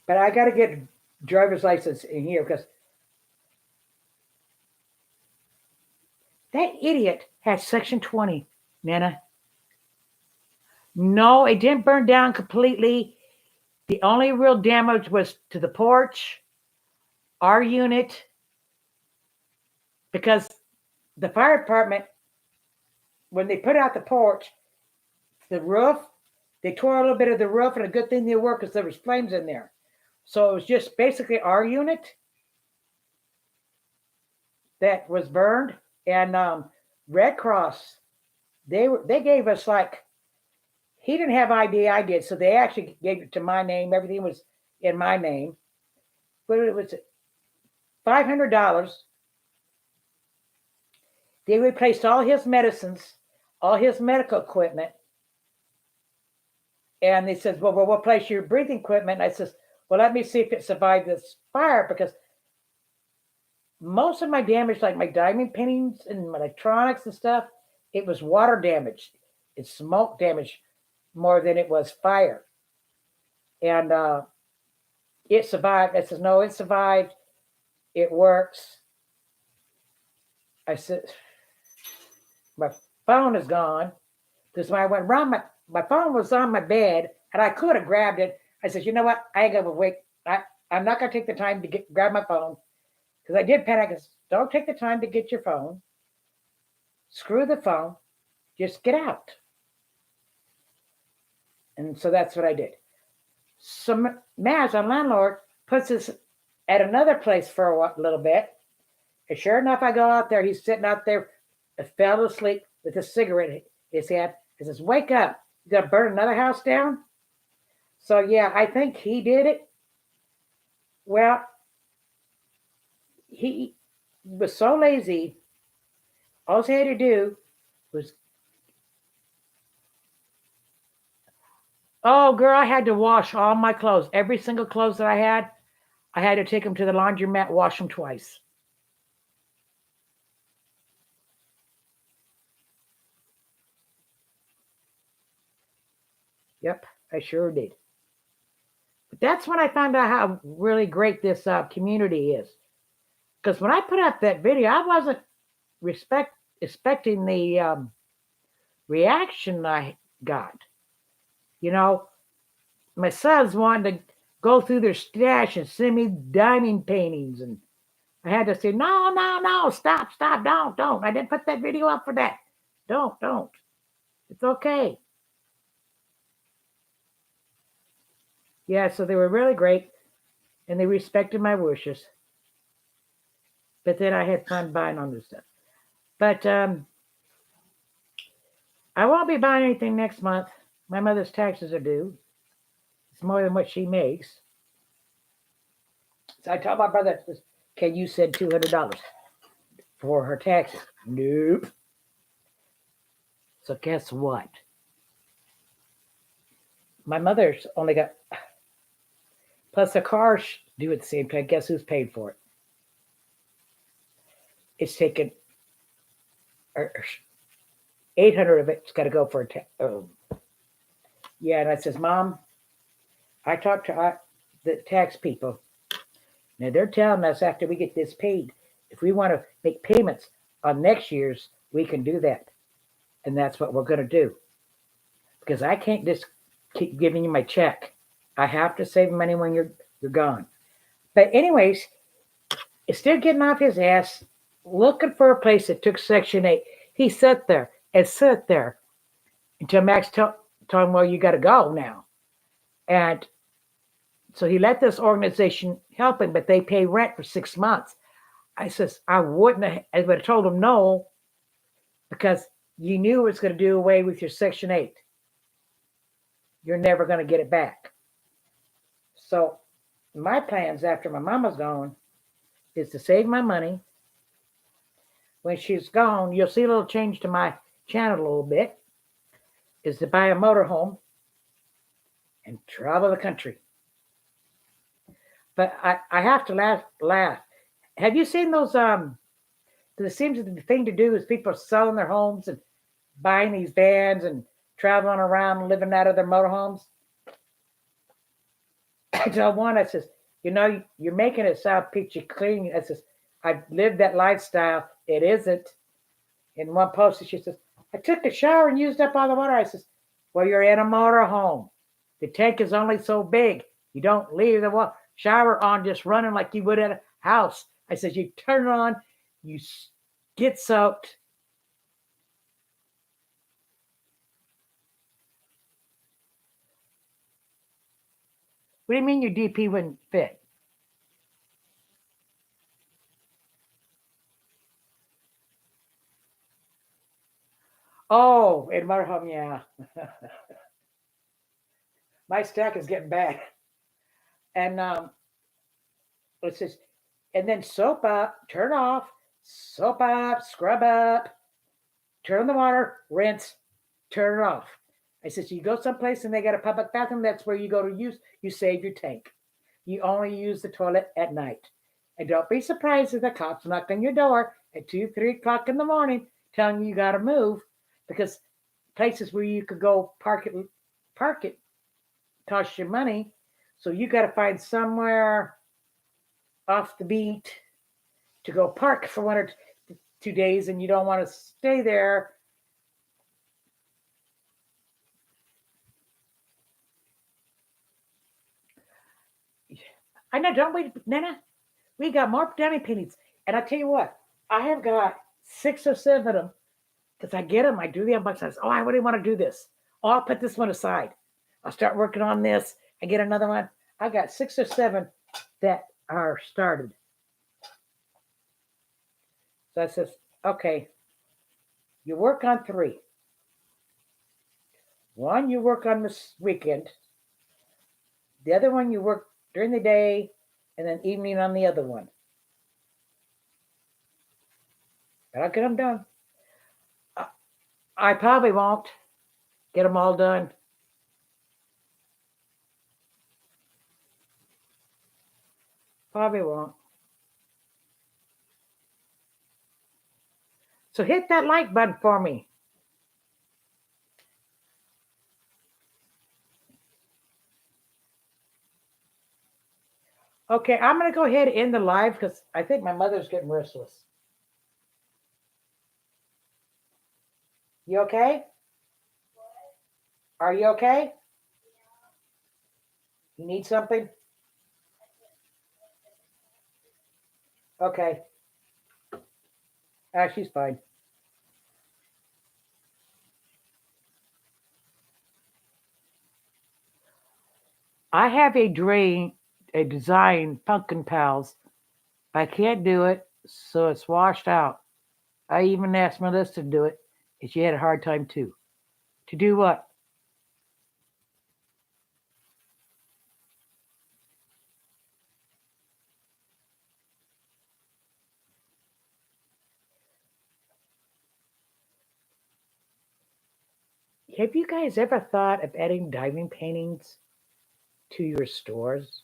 But I got to get a driver's license in here because that idiot had Section 20, Nana. No, it didn't burn down completely. The only real damage was to the porch, our unit, because the fire department, when they put out the porch, the roof, they tore a little bit of the roof, and a good thing they were because there was flames in there. So it was just basically our unit that was burned, and Red Cross, they gave us like, he didn't have ID, I did, so they actually gave it to my name. Everything was in my name, but it was $500. They replaced all his medicines, all his medical equipment, and they said, well, we'll replace your breathing equipment. And I says, well, let me see if it survived this fire, because most of my damage, like my diamond paintings and my electronics and stuff, it was water damage. It's smoke damage more than it was fire. And it survived. I says, no, it survived. It works. I said, my phone is gone. Because when I went around, my phone was on my bed, and I could have grabbed it. I said, you know what? I ain't going to wait. I'm not going to take the time to grab my phone. Because I did panic. I said, don't take the time to get your phone. Screw the phone. Just get out. And so that's what I did. So Maz, our landlord, puts us at another place for a little bit. And sure enough, I go out there. He's sitting out there, fell asleep with a cigarette in his hand. He says, wake up. You got to burn another house down? So, yeah, I think he did it. Well, he was so lazy. All he had to do was, oh, girl, I had to wash all my clothes. Every single clothes that I had to take them to the laundromat, wash them twice. Yep, I sure did. But that's when I found out how really great this community is. Because when I put out that video, I wasn't expecting the reaction I got. You know, my sons wanted to go through their stash and send me diamond paintings, and I had to say, no, stop, don't. I didn't put that video up for that. Don't. It's okay. Yeah, so they were really great, and they respected my wishes. But then I had fun buying all this stuff. But I won't be buying anything next month. My mother's taxes are due. It's more than what she makes. So I told my brother, can you send $200 for her taxes? Nope. So guess what? My mother's only got, plus the cars due at the same time. Guess who's paid for it? It's taken 800 of it's got to go for a tax. Yeah, and I says, Mom, I talked to the tax people. Now they're telling us after we get this paid, if we want to make payments on next year's, we can do that. And that's what we're going to do. Because I can't just keep giving you my check. I have to save money when you're gone. But anyways, instead of getting off his ass, looking for a place that took Section 8, he sat there until Max told him, well, you got to go now. And so he let this organization help him, but they pay rent for 6 months. I says, I would have told him no, because you knew it was going to do away with your Section 8. You're never going to get it back. So my plans after my mama's gone is to save my money. When she's gone, you'll see a little change to my channel a little bit, is to buy a motorhome and travel the country. But I have to laugh. Have you seen those? Because it seems that the thing to do is people selling their homes and buying these vans and traveling around and living out of their motorhomes. I tell one, I says, you're making it sound peachy clean. I says, I've lived that lifestyle. It isn't. In one post, she says, I took a shower and used up all the water. I says, well, you're in a motorhome. The tank is only so big. You don't leave the shower on just running like you would at a house. I says, you turn it on, you get soaked. What do you mean your DP wouldn't fit? Oh, in motorhome, yeah. My stack is getting bad. And it says, and then soap up, turn off, soap up, scrub up, turn the water, rinse, turn it off. I said, so you go someplace and they got a public bathroom, that's where you go to use, you save your tank. You only use the toilet at night. And don't be surprised if the cops knock on your door at 2, 3 o'clock in the morning telling you got to move, because places where you could go park it costs you money. So you got to find somewhere off the beat to go park for 1 or 2 days, and you don't want to stay there. I know, don't we, Nana? We got more dummy pennies. And I tell you what, I have got 6 or 7 of them because I get them. I do the unboxing. Oh, I really want to do this. Oh, I'll put this one aside. I'll start working on this. I get another one. I got 6 or 7 that are started. So I says, okay, you work on 3. One you work on this weekend. The other one you work during the day, and then evening on the other one. But I'll get them done. I probably won't get them all done. Probably won't. So hit that like button for me. Okay, I'm going to go ahead and end the live because I think my mother's getting restless. You okay? Are you okay? You need something? Okay. She's fine. I have a design, Pumpkin Pals. I can't do it, so it's washed out. I even asked Melissa to do it, and she had a hard time too. To do what? Have you guys ever thought of adding diving paintings to your stores?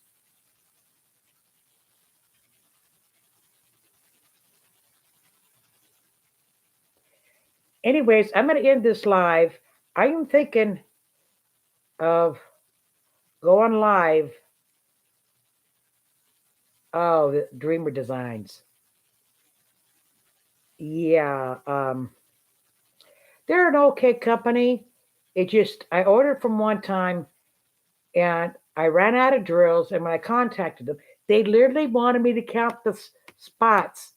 Anyways, I'm going to end this live. I am thinking of going live. Oh, the Dreamer Designs. Yeah, they're an okay company. It just, I ordered from one time and I ran out of drills. And when I contacted them, they literally wanted me to count the spots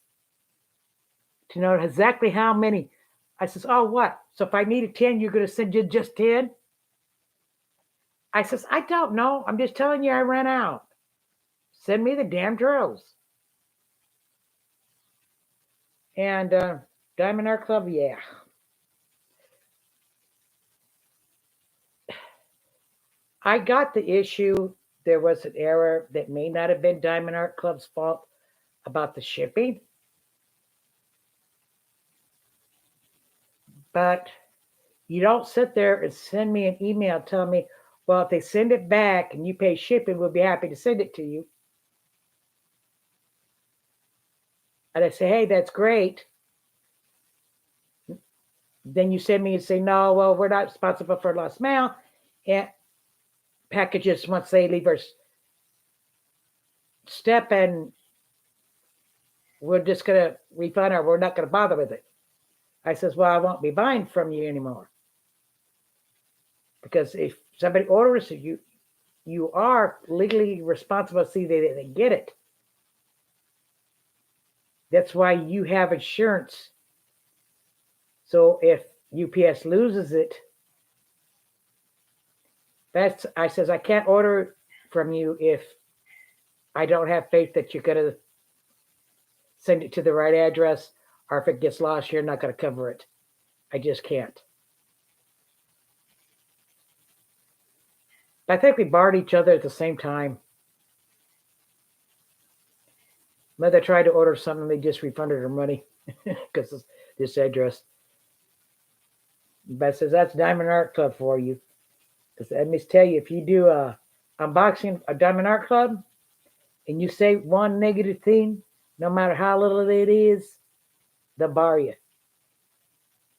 to know exactly how many. I says, oh, what? So if I needed 10, you're going to send you just 10? I says, I don't know. I'm just telling you I ran out. Send me the damn drills. And Diamond Art Club, yeah. I got the issue there was an error that may not have been Diamond Art Club's fault about the shipping. But you don't sit there and send me an email telling me, well, if they send it back and you pay shipping, we'll be happy to send it to you. And I say, hey, that's great. Then you send me and say, no, well, we're not responsible for lost mail. And packages, once they leave our step, and we're just going to refund or we're not going to bother with it. I says, well, I won't be buying from you anymore. Because if somebody orders it, you are legally responsible to see that they get it. That's why you have insurance. So if UPS loses it, I says, I can't order from you if I don't have faith that you're going to send it to the right address, or if it gets lost, you're not going to cover it. I just can't. I think we barred each other at the same time. Mother tried to order something, they just refunded her money because of this address. But says, that's Diamond Art Club for you. Because let me tell you, if you do a unboxing a Diamond Art Club and you say one negative thing, no matter how little it is, they'll bar you.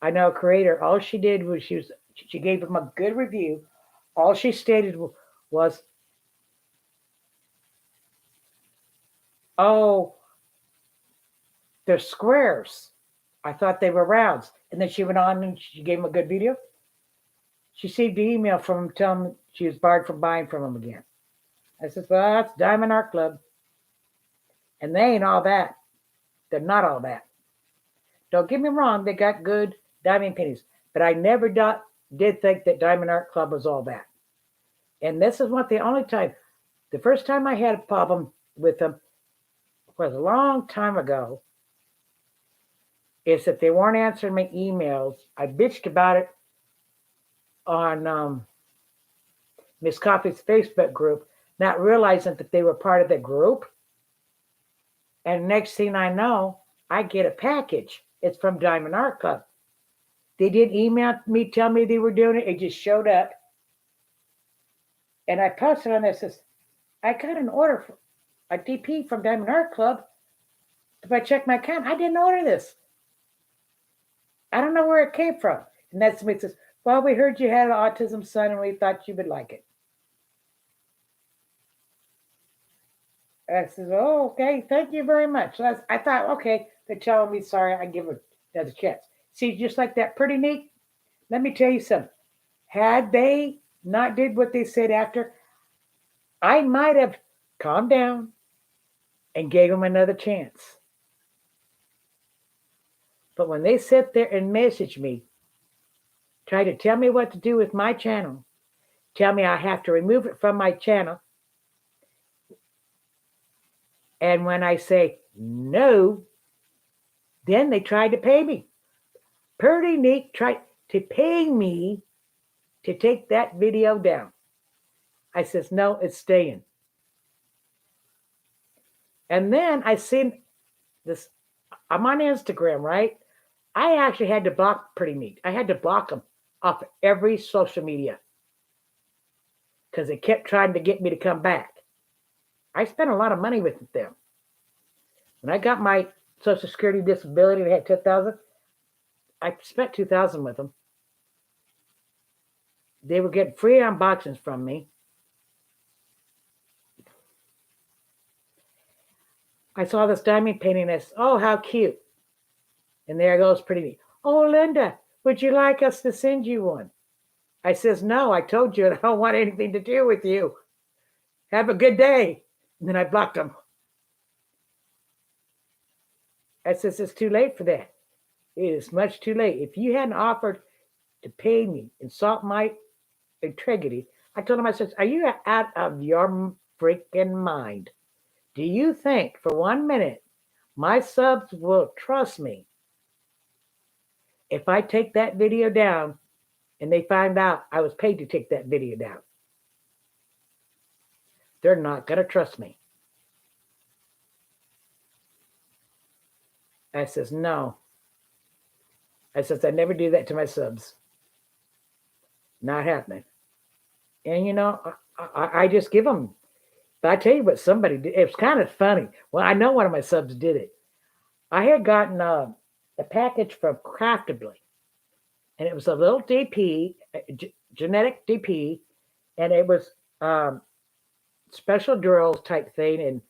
I know a creator, all she did was she gave him a good review. All she stated was, oh, they're squares. I thought they were rounds. And then she went on and she gave him a good video. She received an email from him telling him she was barred from buying from him again. I said, well, that's Diamond Art Club. And they ain't all that. They're not all that. Don't get me wrong, they got good diamond pennies. But I never did think that Diamond Art Club was all that. And this is the only time, the first time I had a problem with them was a long time ago, is that they weren't answering my emails. I bitched about it on Miss Coffee's Facebook group, not realizing that they were part of the group. And next thing I know, I get a package. It's from Diamond Art Club. They didn't email me, tell me they were doing it. It just showed up. And I posted on this, says, I got an order for a DP from Diamond Art Club. If I check my account, I didn't order this. I don't know where it came from. And that's when it says, well, we heard you had an autism son and we thought you would like it. I says, oh, okay, thank you very much. So I thought, okay, they're telling me sorry, I give it another chance. See, just like that, pretty neat. Let me tell you something. Had they not did what they said after, I might have calmed down and gave them another chance. But when they sit there and message me, try to tell me what to do with my channel, tell me I have to remove it from my channel, and when I say no, then they tried to pay me. Pretty neat tried to pay me to take that video down. I says, no, it's staying. And then I seen this, I'm on Instagram, right? I actually had to block Pretty Neat. I had to block them off every social media because they kept trying to get me to come back. I spent a lot of money with them. When I got my Social Security disability, they had $10,000. I spent $2,000 with them. They were getting free unboxings from me. I saw this diamond painting. I said, oh, how cute. And there goes Pretty Neat. Oh, Linda, would you like us to send you one? I says, no, I told you I don't want anything to do with you. Have a good day. And then I blocked them. I says, it's too late for that. It is much too late. If you hadn't offered to pay me, insult my integrity, I told him, I says, are you out of your freaking mind? Do you think for 1 minute my subs will trust me if I take that video down and they find out I was paid to take that video down? they're not going to trust me. I says, no. I says, I never do that to my subs. Not happening. And, I just give them. But I tell you what, somebody did. It was kind of funny. Well, I know one of my subs did it. I had gotten a package from Craftably, and it was a little DP, genetic DP, and it was special drills type thing, and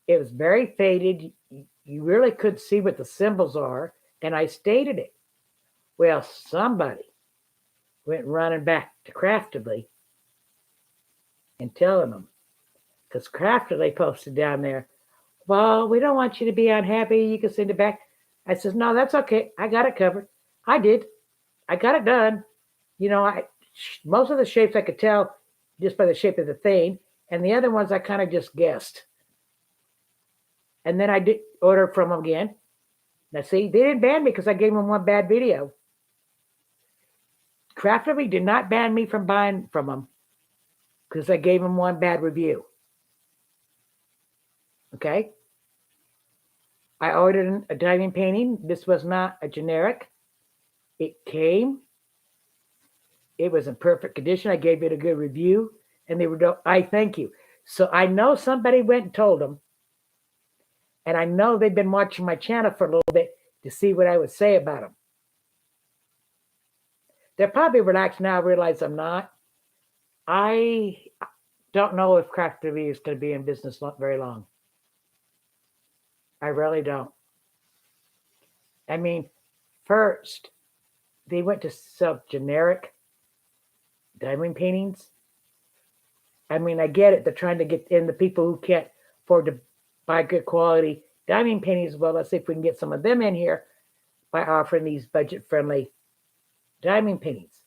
it was very faded. You really could see what the symbols are, and I stated it. Well, somebody went running back to Craftably and telling them, because Craftably posted down there, well, we don't want you to be unhappy. You can send it back. I says, no, that's okay. I got it covered. I did. I got it done. Most of the shapes I could tell just by the shape of the thing, and the other ones I kind of just guessed. And then I did order from them again. Now, see, they didn't ban me because I gave them one bad video. Craftably did not ban me from buying from them because I gave them one bad review. Okay? I ordered a diamond painting. This was not a generic. It came. It was in perfect condition. I gave it a good review, and they were, I thank you. So I know somebody went and told them, and I know they've been watching my channel for a little bit to see what I would say about them. They're probably relaxed now, realize I'm not. I don't know if Craftably is going to be in business very long. I really don't. I mean, first, they went to sell generic diamond paintings. I mean, I get it. They're trying to get in the people who can't afford to buy good quality diamond paintings. Well, let's see if we can get some of them in here by offering these budget-friendly diamond paintings.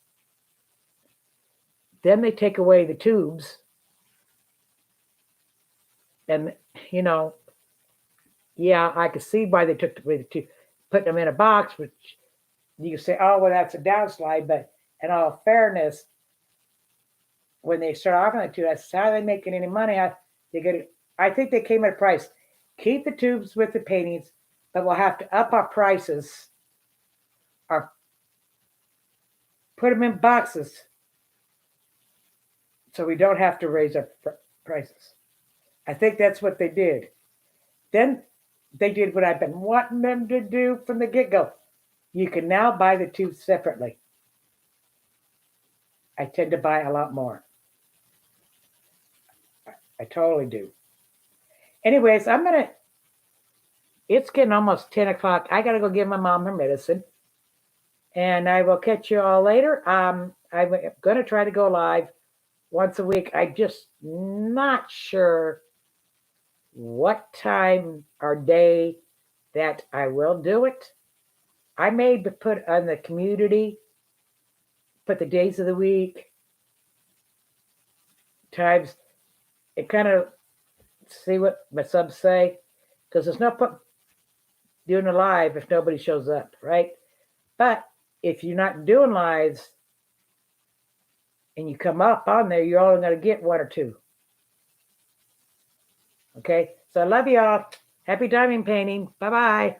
Then they take away the tubes. And, yeah, I could see why they took away the tubes. Put them in a box, which you can say, oh, well, that's a downslide. But in all fairness, when they start offering the tubes, that's how are they making any money? I think they came at a price. Keep the tubes with the paintings, but we'll have to up our prices or put them in boxes so we don't have to raise our prices. I think that's what they did. Then they did what I've been wanting them to do from the get-go. You can now buy the tubes separately. I tend to buy a lot more. I totally do. Anyways, it's getting almost 10 o'clock. I got to go give my mom her medicine. And I will catch you all later. I'm going to try to go live once a week. I'm just not sure what time or day that I will do it. I may put on the community, put the days of the week, times, and kind of see what my subs say, because there's no point doing a live if nobody shows up, right? But if you're not doing lives and you come up on there, you're only going to get one or two. Okay? So I love y'all. Happy diamond painting. Bye-bye.